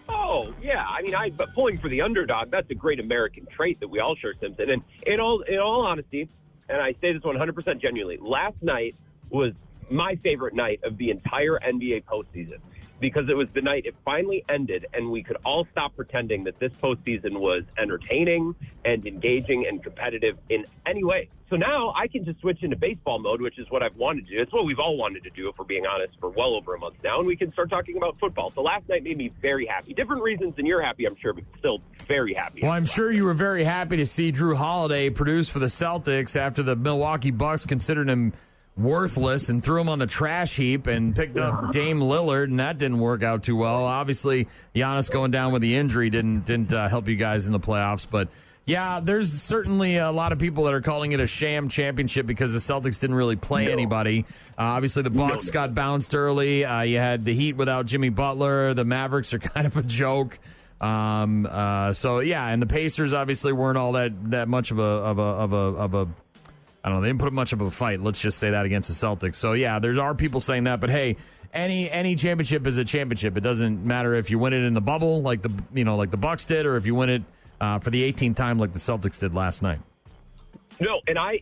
oh, yeah. I mean, but pulling for the underdog, that's a great American trait that we all share, Simpson. And in all honesty, and I say this 100% genuinely, last night was my favorite night of the entire NBA postseason, because it was the night it finally ended and we could all stop pretending that this postseason was entertaining and engaging and competitive in any way. So now I can just switch into baseball mode, which is what I've wanted to do. It's what we've all wanted to do, if we're being honest, for well over a month now, and we can start talking about football. So last night made me very happy. Different reasons than you're happy, I'm sure, but still very happy. Well, I'm sure you were very happy to see Drew Holiday produce for the Celtics after the Milwaukee Bucks considered him worthless and threw him on the trash heap and picked up Dame Lillard, and that didn't work out too well. Obviously, Giannis going down with the injury didn't help you guys in the playoffs, but yeah, there's certainly a lot of people that are calling it a sham championship because the Celtics didn't really play anybody. Obviously, the Bucks got bounced early. You had the Heat without Jimmy Butler. The Mavericks are kind of a joke. So yeah, and the Pacers obviously weren't all that much of a I don't know. They didn't put up much of a fight. Let's just say that against the Celtics. So yeah, there are people saying that, but hey, any championship is a championship. It doesn't matter if you win it in the bubble like the Bucks did, or if you win it for the 18th time like the Celtics did last night. No, and I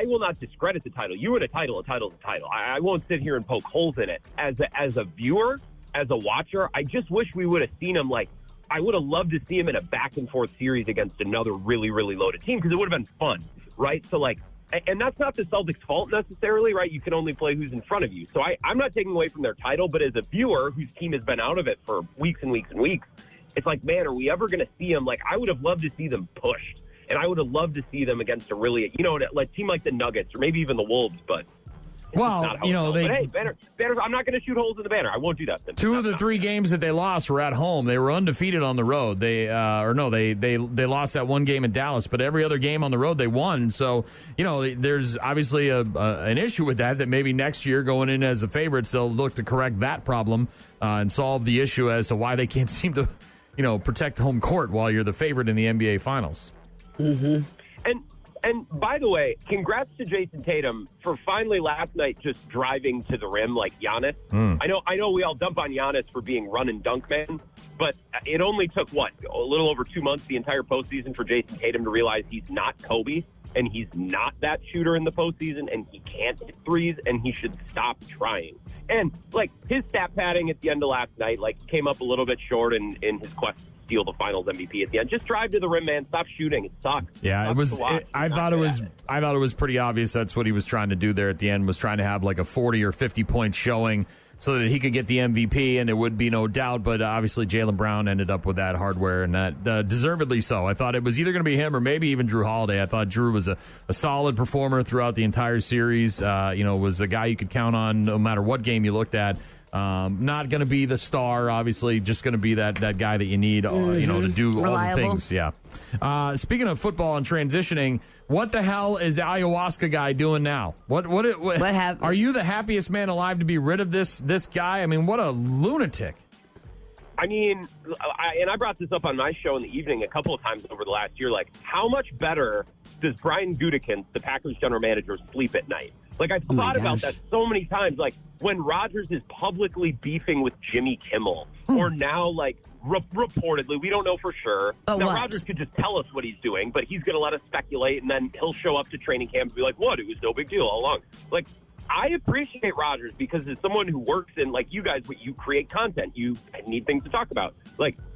will not discredit the title. You win a title, a title's a title. I won't sit here and poke holes in it. As a viewer, as a watcher, I just wish we would have seen him I would have loved to see him in a back and forth series against another really, really loaded team, because it would have been fun. Right? So, and that's not the Celtics' fault necessarily, right? You can only play who's in front of you. So I'm not taking away from their title, but as a viewer whose team has been out of it for weeks and weeks and weeks, it's like, man, are we ever going to see them? I would have loved to see them pushed, and I would have loved to see them against a really, a team like the Nuggets or maybe even the Wolves, but Well, you know, but hey, banners, I'm not going to shoot holes in the banner. I won't do that. Two of the 3 games that they lost were at home. They were undefeated on the road. They lost that one game in Dallas, but every other game on the road they won. So, you know, there's obviously an issue with that maybe next year going in as a favorite, they'll look to correct that problem and solve the issue as to why they can't seem to, you know, protect home court while you're the favorite in the NBA Finals. Mm-hmm. And by the way, congrats to Jason Tatum for finally last night just driving to the rim like Giannis. I know we all dump on Giannis for being run and dunk man, but it only took, a little over 2 months, the entire postseason, for Jason Tatum to realize he's not Kobe, and he's not that shooter in the postseason, and he can't hit threes, and he should stop trying. And, his stat padding at the end of last night, came up a little bit short in his quest to steal the Finals MVP at the end. Just drive to the rim, man. Stop shooting. It sucks. Yeah, it was. I thought it was pretty obvious that's what he was trying to do there at the end, was trying to have a 40 or 50 point showing so that he could get the MVP, and there would be no doubt. But obviously, Jaylen Brown ended up with that hardware, and that deservedly so. I thought it was either going to be him or maybe even Drew Holiday. I thought Drew was a solid performer throughout the entire series. Was a guy you could count on no matter what game you looked at. Not going to be the star, obviously, just going to be that guy that you need, to do Reliable. all the things. Yeah. Speaking of football and transitioning, what the hell is the ayahuasca guy doing now? What happened? Are you the happiest man alive to be rid of this guy? I mean, what a lunatic. I mean, I brought this up on my show in the evening a couple of times over the last year. How much better does Brian Gutekunst, the Packers general manager, sleep at night? I've thought about that so many times. When Rodgers is publicly beefing with Jimmy Kimmel, or now, reportedly, we don't know for sure. Now, Rodgers could just tell us what he's doing, but he's going to let us speculate, and then he'll show up to training camp and be like, what? It was no big deal all along. I appreciate Rodgers because as someone who works in, you guys, you create content. You need things to talk about.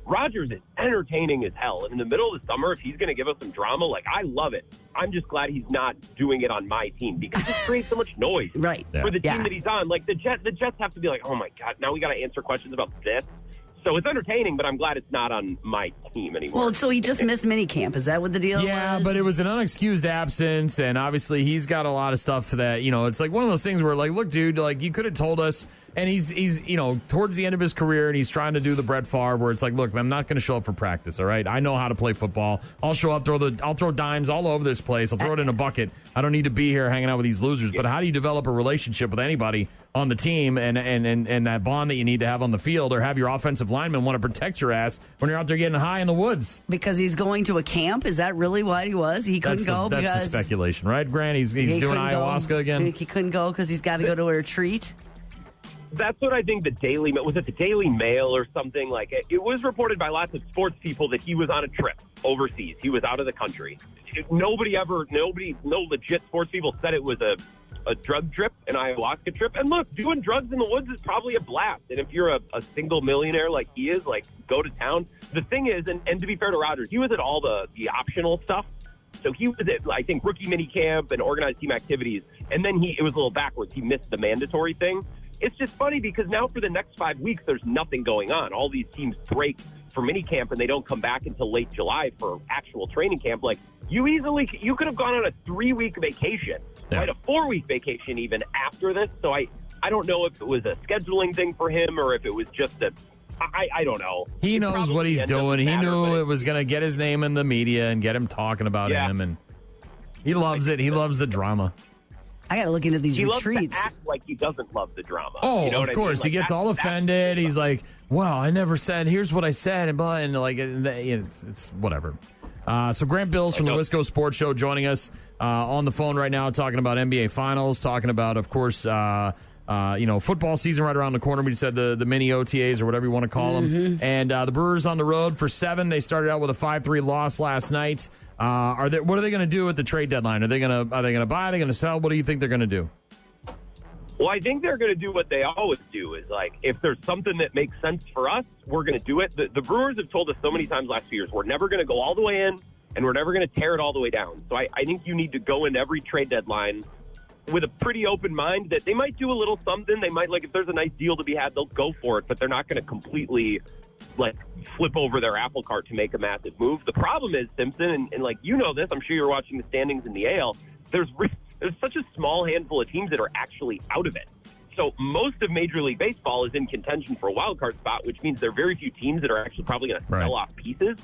Rodgers is entertaining as hell. And in the middle of the summer, if he's going to give us some drama, I love it. I'm just glad he's not doing it on my team because it creates so much noise for the team that he's on. The Jets have to be oh, my God, now we got to answer questions about this. So it's entertaining, but I'm glad it's not on my team anymore. Well, so he just missed minicamp. Is that what the deal was? Yeah, but it was an unexcused absence, and obviously he's got a lot of stuff that, it's one of those things where, look, dude, you could have told us, and he's towards the end of his career, and he's trying to do the Brett Favre, where it's look, I'm not going to show up for practice, all right? I know how to play football. I'll show up, I'll throw dimes all over this place. I'll throw it in a bucket. I don't need to be here hanging out with these losers. But how do you develop a relationship with anybody on the team and that bond that you need to have on the field, or have your offensive linemen want to protect your ass when you're out there getting high in the woods? Because he's going to a camp? Is that really what he was? He couldn't go because... That's the speculation, right, Grant? He's doing ayahuasca again? He couldn't go because he's got to go to a retreat? That's what I think the Daily Mail or something? It was reported by lots of sports people that he was on a trip overseas. He was out of the country. No legit sports people said it was a drug trip, an ayahuasca trip. And look, doing drugs in the woods is probably a blast. And if you're a single millionaire like he is, go to town. The thing is, and to be fair to Rodgers, he was at all the optional stuff. So he was at, I think, rookie minicamp and organized team activities. And then it was a little backwards. He missed the mandatory thing. It's just funny because now for the next 5 weeks, there's nothing going on. All these teams break for minicamp and they don't come back until late July for actual training camp. You could have gone on a 3-week vacation, right? A 4-week vacation even after this. So I don't know if it was a scheduling thing for him or if it was just I don't know. He knows what he's doing. He knew it was going to get his name in the media and get him talking about him. And he loves it. He loves the drama. I got to look into these retreats. Loves to act like he doesn't love the drama. Oh, you know of course. He gets all offended. He's like, well, I never said, here's what I said. And blah, and it's whatever. So Grant Bills from the Wisco Sports Show joining us on the phone right now, talking about NBA Finals, talking about, of course, football season right around the corner. We just had the mini OTAs or whatever you want to call them. And the Brewers on the road for 7. They started out with a 5-3 loss last night. What are they going to do at the trade deadline? Are they going to buy? Are they going to sell? What do you think they're going to do? Well, I think they're going to do what they always do is if there's something that makes sense for us, we're going to do it. The Brewers have told us so many times last few years, we're never going to go all the way in and we're never going to tear it all the way down. So I think you need to go in every trade deadline with a pretty open mind that they might do a little something. They might, if there's a nice deal to be had, they'll go for it, but they're not going to completely flip over their apple cart to make a massive move. The problem is, Simpson, and this, I'm sure you're watching the standings in the AL, there's such a small handful of teams that are actually out of it. So most of Major League Baseball is in contention for a wild card spot, which means there are very few teams that are actually probably going to sell off pieces,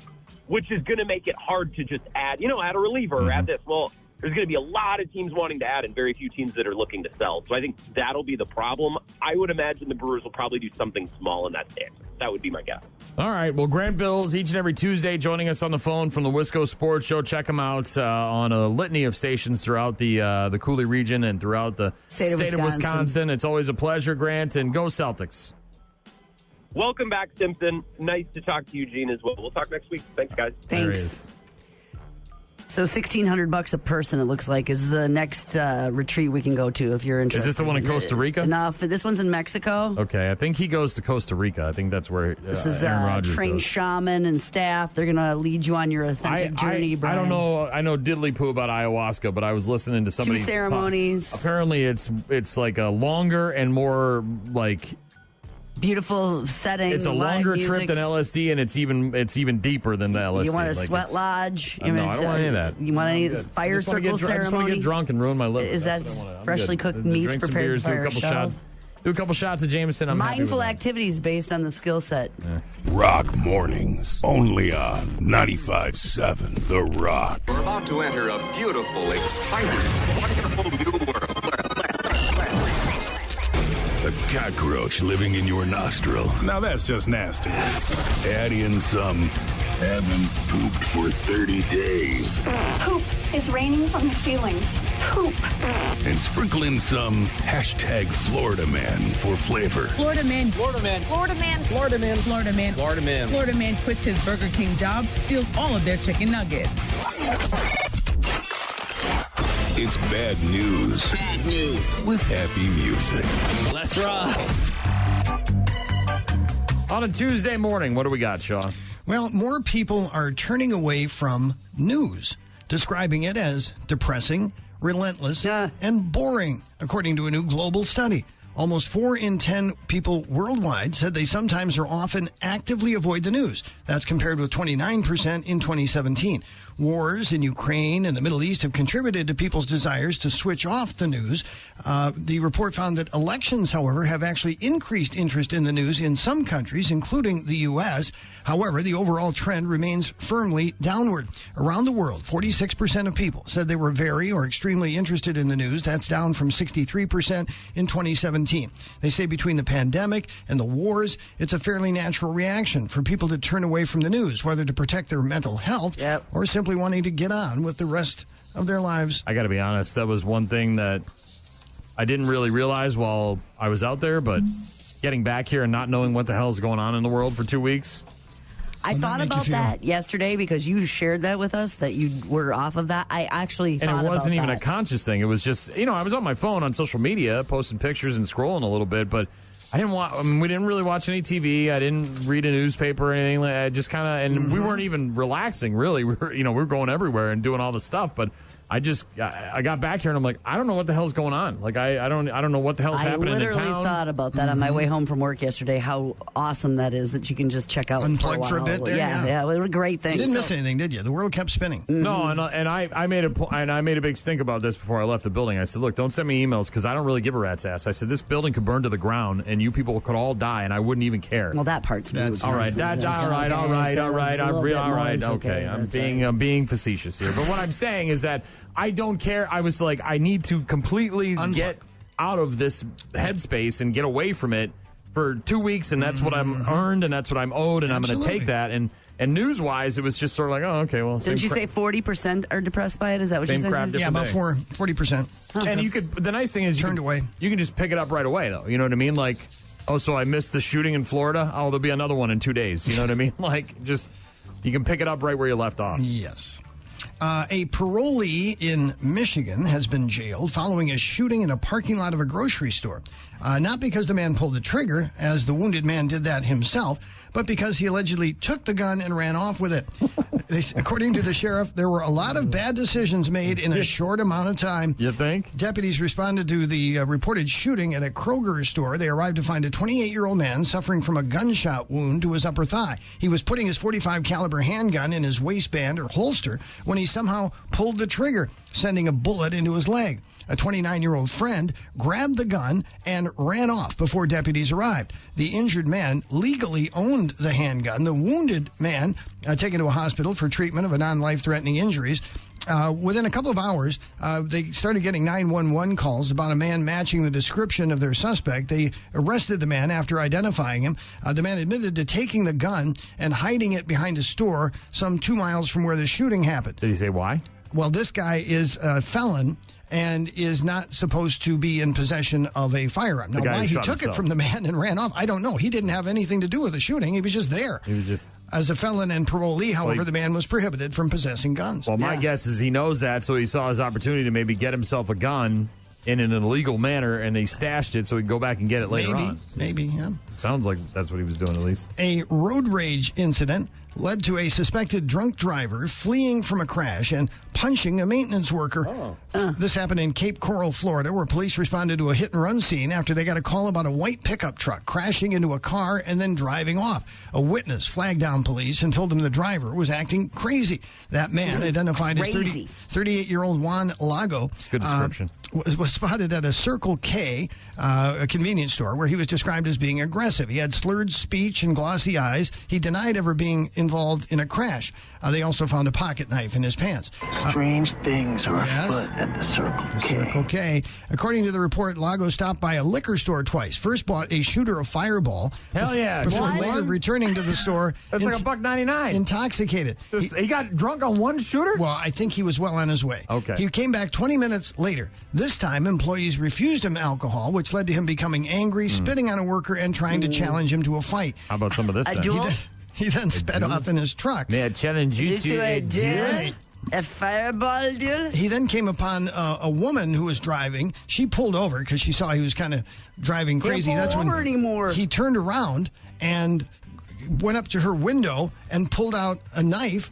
which is going to make it hard to just add a reliever or add this. Well, there's going to be a lot of teams wanting to add and very few teams that are looking to sell. So I think that'll be the problem. I would imagine the Brewers will probably do something small in that stance. That would be my guess. All right. Well, Grant Bills each and every Tuesday joining us on the phone from the Wisco Sports Show. Check him out on a litany of stations throughout the Cooley region and throughout the state of Wisconsin. It's always a pleasure, Grant, and go Celtics. Welcome back, Simpson. Nice to talk to you, Gene, as well. We'll talk next week. Thanks, guys. Thanks. So $1,600 a person, it looks like, is the next retreat we can go to if you're interested. Is this the one in Costa Rica? No, this one's in Mexico. Okay, I think he goes to Costa Rica. I think that's where this is Aaron Rodgers trained goes. shaman and staff. They're going to lead you on your authentic journey, Brian. I don't know. I know diddly poo about ayahuasca, but I was listening to somebody 2 ceremonies. Apparently, it's like a longer and more like beautiful setting. It's a longer trip than LSD, and it's even deeper than the LSD. You want a sweat lodge? No, I don't want any of that. You want any fire circle ceremony? I just want to get drunk and ruin my liver. Is that freshly cooked meats prepared for fire shelves? Do a couple shots of Jameson. I'm mindful activities based on the skill set. Yeah. Rock Mornings, only on 95.7 The Rock. We're about to enter a beautiful, exciting, wonderful new world. A cockroach living in your nostril. Now that's just nasty. Add in some haven't pooped for 30 days. Poop is raining from the ceilings. Poop. And sprinkle in some #Florida Man for flavor. Florida Man. Florida Man. Florida Man. Florida Man. Florida Man. Florida Man. Florida Man quits his Burger King job, steals all of their chicken nuggets. It's bad news. Bad news. With happy music. Let's rock. On a Tuesday morning, what do we got, Shaw? Well, more people are turning away from news, describing it as depressing, relentless, and boring, according to a new global study. Almost 4 in 10 people worldwide said they sometimes or often actively avoid the news. That's compared with 29% in 2017. Wars in Ukraine and the Middle East have contributed to people's desires to switch off the news. The report found that elections, however, have actually increased interest in the news in some countries, including the U.S. However, the overall trend remains firmly downward. Around the world, 46% of people said they were very or extremely interested in the news. That's down from 63% in 2017. They say between the pandemic and the wars, it's a fairly natural reaction for people to turn away from the news, whether to protect their mental health or simply wanting to get on with the rest of their lives. I got to be honest, that was one thing that I didn't really realize while I was out there, but getting back here and not knowing what the hell is going on in the world for 2 weeks. I thought about that yesterday because you shared that with us, that you were off of that. I actually thought about that. And it wasn't even a conscious thing. It was just, I was on my phone on social media, posting pictures and scrolling a little bit, but we didn't really watch any TV. I didn't read a newspaper or anything. I just kind of, and we weren't even relaxing, really. We were going everywhere and doing all the stuff, but I got back here and I'm like, I don't know what the hell's going on. Like, I don't know what the hell's happening in town. I literally thought about that on my way home from work yesterday, how awesome that is that you can just check out unplug for a bit there. Yeah, it was a great thing. You didn't miss anything, did you? The world kept spinning. No, and I made a big stink about this before I left the building. I said, look, don't send me emails because I don't really give a rat's ass. I said, this building could burn to the ground and you people could all die and I wouldn't even care. Well, that part's moot. All right. Okay. I'm being facetious here. But what I'm saying is that I don't care. I was like, I need to completely get out of this headspace and get away from it for 2 weeks, and that's what I'm earned, and that's what I'm owed, and I'm going to take that. And news-wise, it was just sort of like, oh, okay, well. Didn't you say 40% are depressed by it? Is that what you said? Yeah, about 40%. And you could. The nice thing is, turned away. You can just pick it up right away, though. You know what I mean? Like, oh, so I missed the shooting in Florida. Oh, there'll be another one in 2 days. You know what I mean? Like, just you can pick it up right where you left off. Yes. A parolee in Michigan has been jailed following a shooting in a parking lot of a grocery store. Not because the man pulled the trigger, as the wounded man did that himself, but because he allegedly took the gun and ran off with it. According to the sheriff, there were a lot of bad decisions made in a short amount of time. You think? Deputies responded to the reported shooting at a Kroger store. They arrived to find a 28-year-old man suffering from a gunshot wound to his upper thigh. He was putting his .45 caliber handgun in his waistband or holster when he somehow pulled the trigger, sending a bullet into his leg. A 29-year-old friend grabbed the gun and ran off before deputies arrived. The injured man legally owned the handgun. The wounded man taken to a hospital for treatment of a non-life-threatening injuries. Within a couple of hours, they started getting 911 calls about a man matching the description of their suspect. They arrested the man after identifying him. The man admitted to taking the gun and hiding it behind a store some 2 miles from where the shooting happened. Did he say why? Well, this guy is a felon and is not supposed to be in possession of a firearm. Now, why he took it from the man and ran off, I don't know. He didn't have anything to do with the shooting. He was just there. He was just... As a felon and parolee, however, the man was prohibited from possessing guns. Well, my guess is he knows that, so he saw his opportunity to maybe get himself a gun in an illegal manner, and he stashed it so he can go back and get it later on. Maybe, yeah. Sounds like that's what he was doing, at least. A road rage incident led to a suspected drunk driver fleeing from a crash and punching a maintenance worker. This happened in Cape Coral, Florida, where police responded to a hit-and-run scene after they got a call about a white pickup truck crashing into a car and then driving off. A witness flagged down police and told them the driver was acting crazy. That man, identified as 38-year-old Juan Lago, good description. Was spotted at a Circle K, a convenience store, where he was described as being aggressive. He had slurred speech and glossy eyes. He denied ever being involved in a crash. They also found a pocket knife in his pants. Strange things are afoot at the Circle K. Circle K. According to the report, Lago stopped by a liquor store twice. First bought a shooter of Fireball. Hell yeah. Before later returning to the store. That's like $1.99. Intoxicated. He got drunk on one shooter? Well, I think he was well on his way. Okay. He came back 20 minutes later. This time, employees refused him alcohol, which led to him becoming angry, spitting on a worker, and trying to challenge him to a fight. How about some of this then? He then sped off in his truck. May I challenge you to a duel? A fireball duel? He then came upon a woman who was driving. She pulled over because she saw he was kind of driving crazy. Can't pull over anymore. He turned around and went up to her window and pulled out a knife.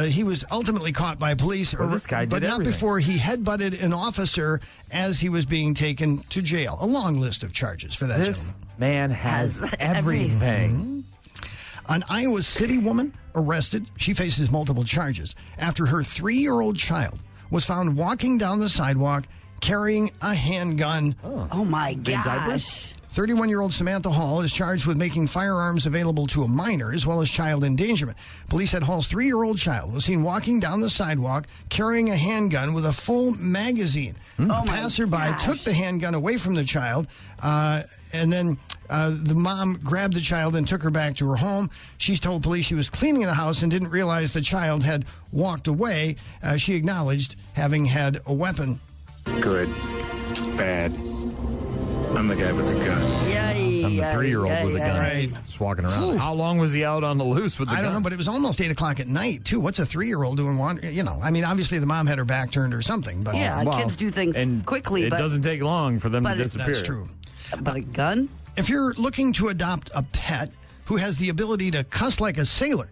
He was ultimately caught by police, this guy did but not everything. before he headbutted an officer as he was being taken to jail. A long list of charges for that This gentleman. man has everything. An Iowa City woman arrested. She faces multiple charges after her 3-year-old child was found walking down the sidewalk carrying a handgun. Oh my gosh. 31-year-old Samantha Hall is charged with making firearms available to a minor as well as child endangerment. Police said Hall's 3-year-old child was seen walking down the sidewalk carrying a handgun with a full magazine. A passerby took the handgun away from the child, and then the mom grabbed the child and took her back to her home. She's told police she was cleaning the house and didn't realize the child had walked away. She acknowledged having had a weapon. Good. Bad. I'm the guy with the gun. I'm the 3-year-old with a gun. Right. Just walking around. How long was he out on the loose with the gun? I don't know, but it was almost 8 o'clock at night, too. What's a 3-year-old doing? I mean, obviously the mom had her back turned or something. But Kids do things quickly. It doesn't take long for them to disappear. That's true. But a gun? If you're looking to adopt a pet who has the ability to cuss like a sailor,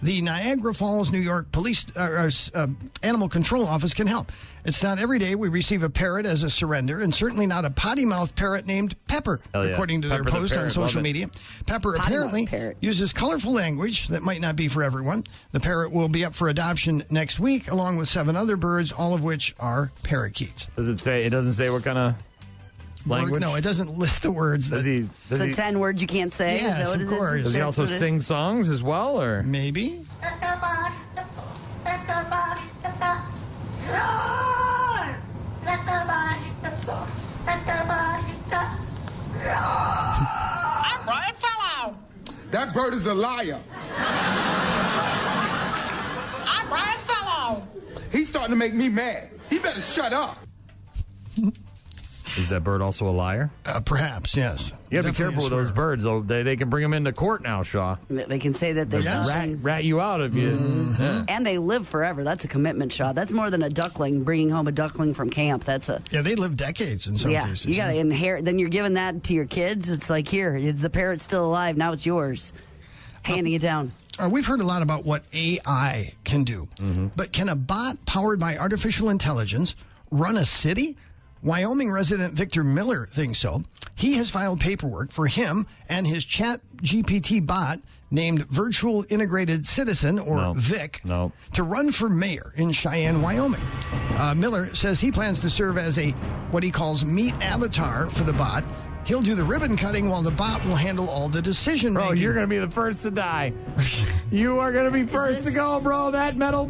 the Niagara Falls, New York Police Animal Control Office can help. It's not every day we receive a parrot as a surrender, and certainly not a potty-mouthed parrot named Pepper, according to their post on social media. Pepper apparently uses colorful language that might not be for everyone. The parrot will be up for adoption next week, along with 7 other birds, all of which are parakeets. It doesn't say what kind of language? No, it doesn't list the words. It's 10 words you can't say. Yes, is that what of it is? course. Does he also sing songs as well, or maybe? I'm Brian Fellow. That bird is a liar. I'm Brian Fellow. He's starting to make me mad. He better shut up. Is that bird also a liar? Perhaps, yes. You have to be careful with those birds, though. They can bring them into court now, Shaw. They can say that they rat you out if you. And they live forever. That's a commitment, Shaw. That's more than a duckling, bringing home a duckling from camp. Yeah, they live decades in some cases. You got to inherit. Then you're giving that to your kids. It's like, here, the parrot's still alive. Now it's yours. Handing it down. We've heard a lot about what AI can do. But can a bot powered by artificial intelligence run a city? Wyoming resident Victor Miller thinks so. He has filed paperwork for him and his ChatGPT bot named Virtual Integrated Citizen, or VIC, to run for mayor in Cheyenne, Wyoming. Miller says he plans to serve as what he calls meat avatar for the bot. He'll do the ribbon cutting while the bot will handle all the decision making. Bro, you're going to be the first to die. You are going to be first to go, bro. That metal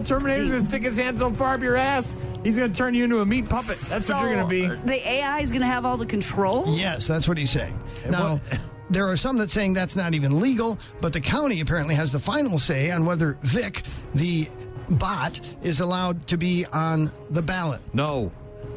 Terminator is going to stick his hand so far up your ass, he's going to turn you into a meat puppet. That's what you're going to be. The AI is going to have all the control? Yes, that's what he's saying. Now, there are some that saying that's not even legal, but the county apparently has the final say on whether Vic, the bot, is allowed to be on the ballot. No.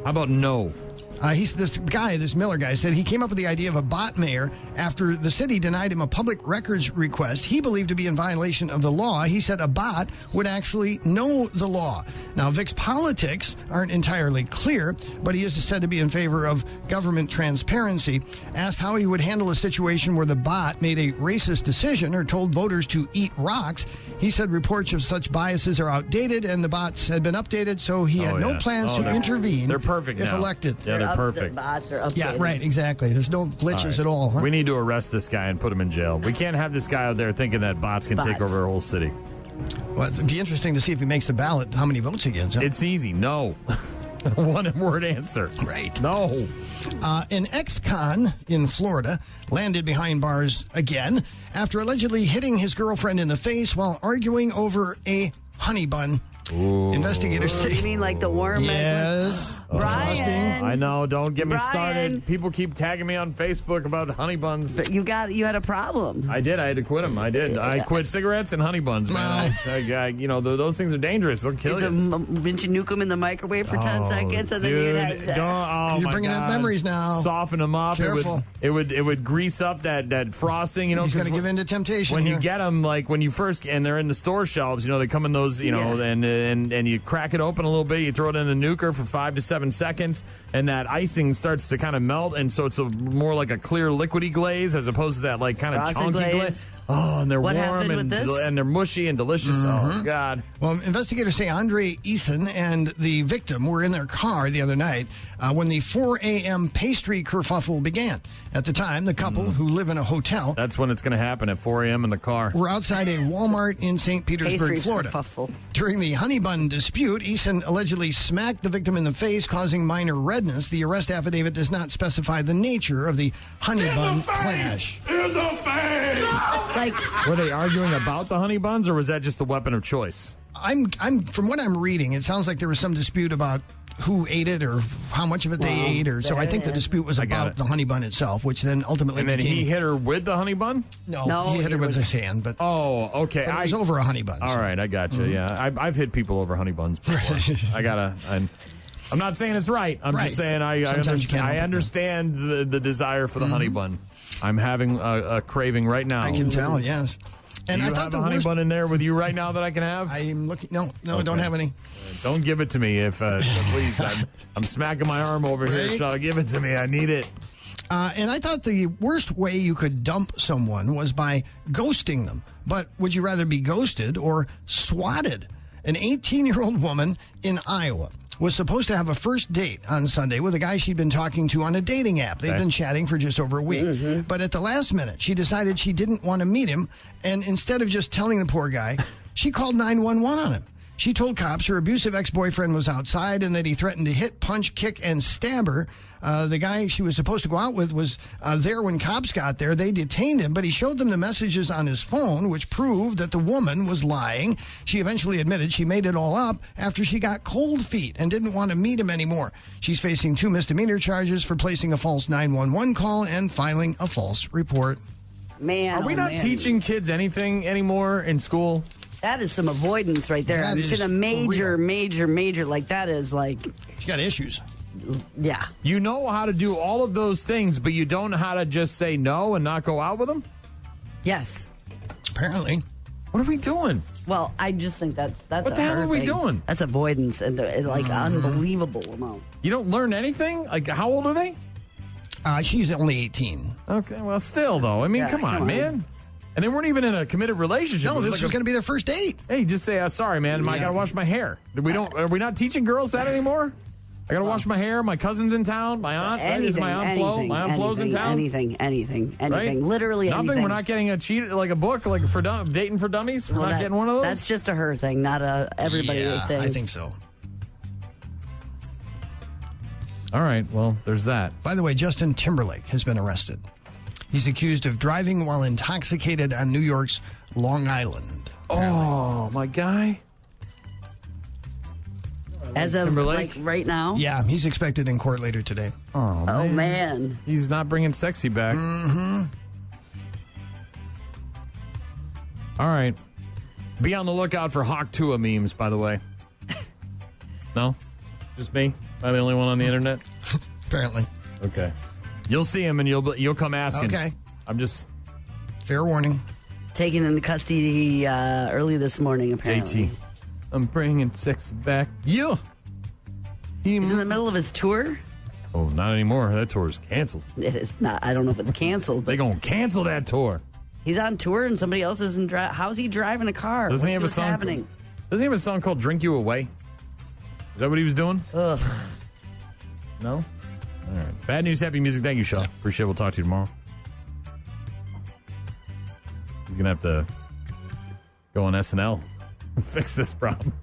How about no? This Miller guy said he came up with the idea of a bot mayor after the city denied him a public records request he believed to be in violation of the law. He said a bot would actually know the law. Now, Vic's politics aren't entirely clear, but he is said to be in favor of government transparency. Asked how he would handle a situation where the bot made a racist decision or told voters to eat rocks, he said reports of such biases are outdated and the bots had been updated, so he had no plans to intervene. They're perfect if now. elected. Yeah, they're perfect. The bots are updated. Yeah, right, exactly. There's no glitches at all. Huh? We need to arrest this guy and put him in jail. We can't have this guy out there thinking that bots can take over a whole city. Well, it'd be interesting to see if he makes the ballot, how many votes he gets. Huh? It's easy. No. One-word answer. Right. No. An ex-con in Florida landed behind bars again after allegedly hitting his girlfriend in the face while arguing over a honey bun. Ooh. Investigators say... You mean like the warm? Yes. Brian. I know. Don't get me Brian. started. People keep tagging me on Facebook about honey buns. But you had a problem. I did. I had to quit them. I did. I quit cigarettes and honey buns, man. Those things are dangerous. They'll kill you. Didn't you nuke them in the microwave for 10 seconds? And dude, then you're bringing up memories now. Soften them up. Careful. It would grease up that frosting. He's going to give in to temptation. When you get them, like when you first, and they're in the store shelves, they come in those, and you crack it open a little bit. You throw it in the nuker for 5 to 7 seconds, and that icing starts to kind of melt, and so it's more like a clear liquidy glaze as opposed to that like kind of chunky glaze. Oh, and they're warm and they're mushy and delicious. Mm-hmm. Oh, God. Well, investigators say Andre Eason and the victim were in their car the other night when the 4 a.m. pastry kerfuffle began. At the time, the couple, who live in a hotel... That's when it's going to happen, at 4 a.m. in the car. ...were outside a Walmart in St. Petersburg, Florida. Kerfuffle. During the honey bun dispute, Eason allegedly smacked the victim in the face, causing minor redness. The arrest affidavit does not specify the nature of the honey bun clash. In the face! Were they arguing about the honey buns, or was that just the weapon of choice? I'm from what I'm reading, it sounds like there was some dispute about who ate it or how much of it they ate, or so I think the dispute was about the honey bun itself, which then ultimately and then he hit her with the honey bun? No, he hit her with his hand. But okay, but it was over a honey bun. All right, I got you. Yeah, I've hit people over honey buns before. I'm not saying it's right. I'm just saying I understand the desire for the honey bun. I'm having a craving right now. I can tell, yes. And Do you have a honey bun in there with you right now that I can have? I'm looking. No, I don't have any. Don't give it to me, please. I'm smacking my arm over here. Shall give it to me? I need it. And I thought the worst way you could dump someone was by ghosting them. But would you rather be ghosted or swatted? An 18-year-old woman in Iowa was supposed to have a first date on Sunday with a guy she'd been talking to on a dating app. They'd been chatting for just over a week. Mm-hmm. But at the last minute, she decided she didn't want to meet him. And instead of just telling the poor guy, she called 911 on him. She told cops her abusive ex-boyfriend was outside and that he threatened to hit, punch, kick, and stab her. The guy she was supposed to go out with was there when cops got there. They detained him, but he showed them the messages on his phone, which proved that the woman was lying. She eventually admitted she made it all up after she got cold feet and didn't want to meet him anymore. She's facing 2 misdemeanor charges for placing a false 911 call and filing a false report. Man, are we not teaching kids anything anymore in school? That is some avoidance right there. It's in a major, like that is like... She's got issues. Yeah. You know how to do all of those things, but you don't know how to just say no and not go out with them? Yes. Apparently. What are we doing? Well, I just think that's what the hell are we doing? That's avoidance and like unbelievable amount. You don't learn anything? Like, how old are they? She's only 18. Okay, well, still, though. I mean, come on, man. And they weren't even in a committed relationship. No, this was going to be their first date. Hey, just say, sorry, man, I got to wash my hair. Are we not teaching girls that anymore? I got to wash my hair. My cousin's in town. My aunt. Is my aunt Flo? My aunt Flo's in town. Anything. Right? Literally nothing. anything. We're not getting a book like for dating for dummies. We're not getting one of those. That's just a her thing, not a everybody thing. I think so. All right. Well, there's that. By the way, Justin Timberlake has been arrested. He's accused of driving while intoxicated on New York's Long Island. Oh, my guy. As of Timberlake? right now? Yeah, he's expected in court later today. Oh, man. He's not bringing sexy back. Mm-hmm. All right. Be on the lookout for Hawk Tua memes, by the way. No? Just me? Am I the only one on the internet? Apparently. Okay. You'll see him and you'll come asking. Okay. I'm just... Fair warning. Taken into custody early this morning, apparently. JT. I'm bringing sexy back. Yeah. He's in the middle of his tour? Oh, not anymore. That tour is canceled. It is not. I don't know if it's canceled. But They're going to cancel that tour. He's on tour and somebody else isn't driving. How's he driving a car? Doesn't he have a What's song? happening? Doesn't he have a song called Drink You Away? Is that what he was doing? Ugh. No? All right. Bad news, happy music. Thank you, Shaw. Appreciate it. We'll talk to you tomorrow. He's going to have to go on SNL and fix this problem.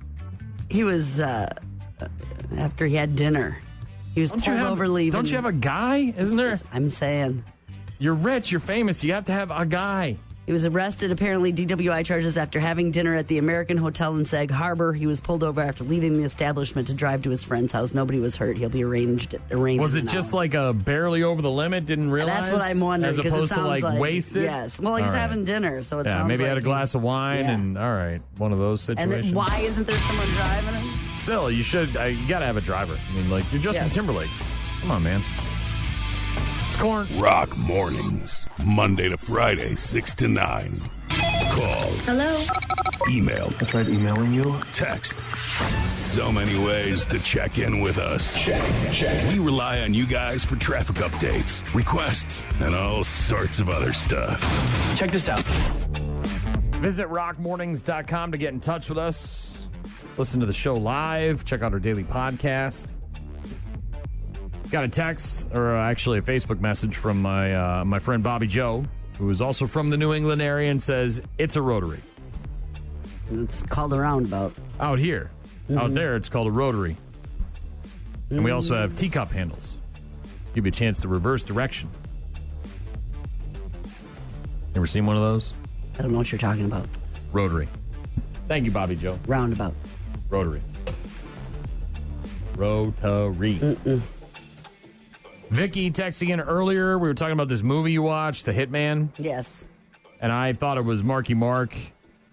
He was, after he had dinner, he was pulled over leaving. Don't you have a guy? Isn't there? I'm saying. You're rich. You're famous. You have to have a guy. He was arrested, apparently DWI charges after having dinner at the American Hotel in Sag Harbor. He was pulled over after leaving the establishment to drive to his friend's house. Nobody was hurt. He'll be arraigned. Was it just like a barely over the limit? Didn't realize? That's what I'm wondering. As opposed to like wasted? Yes. Well, he was having dinner, so it sounds like... maybe he had a glass of wine and, all right, one of those situations. And then why isn't there someone driving him? Still, you should, you got to have a driver. I mean, like, you're Justin Timberlake. Come on, man. It's Corn. Rock mornings, Monday to Friday, 6 to 9. Call. Hello. Email. I tried emailing you. Text. So many ways to check in with us. Check. We rely on you guys for traffic updates, requests, and all sorts of other stuff. Check this out. Visit rockmornings.com to get in touch with us. Listen to the show live. Check out our daily podcast. Got a text, or actually a Facebook message from my friend Bobby Joe, who is also from the New England area, and says, it's a rotary. It's called a roundabout. Out here. Mm-hmm. Out there, it's called a rotary. Mm-hmm. And we also have teacup handles. Give you a chance to reverse direction. Ever seen one of those? I don't know what you're talking about. Rotary. Thank you, Bobby Joe. Roundabout. Rotary. Rotary. Mm-mm. Vicky texting in earlier. We were talking about this movie you watched, The Hitman. Yes. And I thought it was Marky Mark.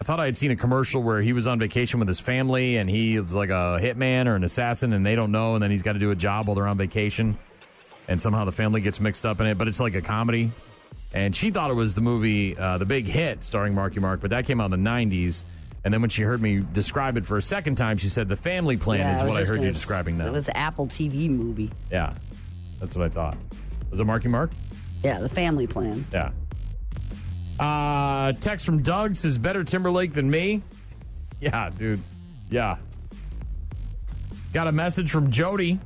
I thought I had seen a commercial where he was on vacation with his family and he is like a hitman or an assassin and they don't know, and then he's got to do a job while they're on vacation. And somehow the family gets mixed up in it, but it's like a comedy. And she thought it was the movie The Big Hit starring Marky Mark, but that came out in the 90s. And then when she heard me describe it for a second time, she said The Family Plan is what I heard you describing now. It was an Apple TV movie. Yeah, that's what I thought. Was it Marky Mark? Yeah, The Family Plan. Yeah. Text from Doug says, better Timberlake than me. Yeah, dude. Yeah. Got a message from Jody.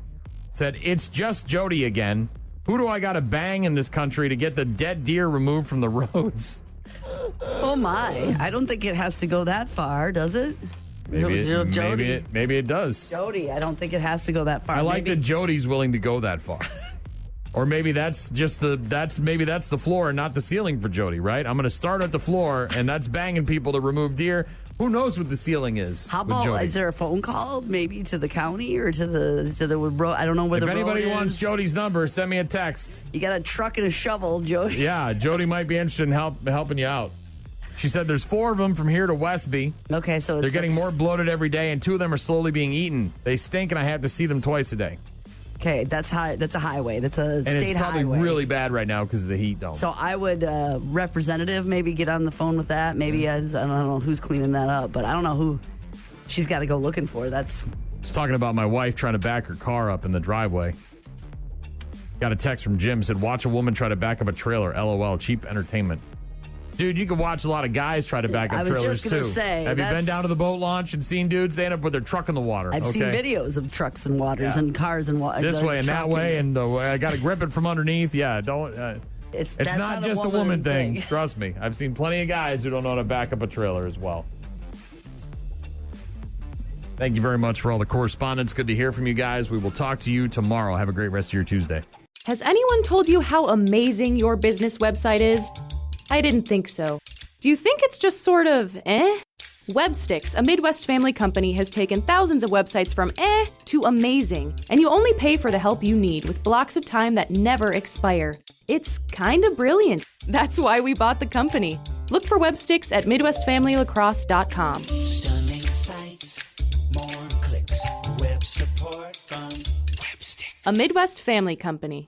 Said, it's just Jody again. Who do I got to bang in this country to get the dead deer removed from the roads? Oh, my. I don't think it has to go that far, does it? Maybe Jody. Maybe it does. Jody, I don't think it has to go that far. I like that Jody's willing to go that far. Or maybe that's just the floor and not the ceiling for Jody, right? I'm going to start at the floor, and that's banging people to remove deer. Who knows what the ceiling is? How about, is there a phone call maybe to the county or to the road? I don't know where the road is. If anybody wants Jody's number, send me a text. You got a truck and a shovel, Jody. Yeah, Jody might be interested in helping you out. She said there's 4 of them from here to Westby. Okay, so they're getting more bloated every day, and 2 of them are slowly being eaten. They stink, and I have to see them twice a day. Okay, that's a highway. That's a and state highway. And it's probably really bad right now because of the heat, though. So I would, representative, maybe get on the phone with that. Maybe, I don't know who's cleaning that up, but I don't know who she's got to go looking for. I was talking about my wife trying to back her car up in the driveway. Got a text from Jim, said, watch a woman try to back up a trailer. LOL, cheap entertainment. Dude, you can watch a lot of guys try to back up I was trailers, just gonna too. say, Have you been that's- down to the boat launch and seen dudes? They end up with their truck in the water. I've seen videos of trucks and waters and cars and water. This way and that way, and I got to grip it from underneath. Yeah, don't. It's that's not just a woman thing. Trust me. I've seen plenty of guys who don't know how to back up a trailer as well. Thank you very much for all the correspondence. Good to hear from you guys. We will talk to you tomorrow. Have a great rest of your Tuesday. Has anyone told you how amazing your business website is? I didn't think so. Do you think it's just sort of Websticks, a Midwest family company, has taken thousands of websites from to amazing, and you only pay for the help you need with blocks of time that never expire. It's kind of brilliant. That's why we bought the company. Look for Websticks at MidwestFamilyLacrosse.com. Stunning sights, more clicks, web support from Websticks. A Midwest family company.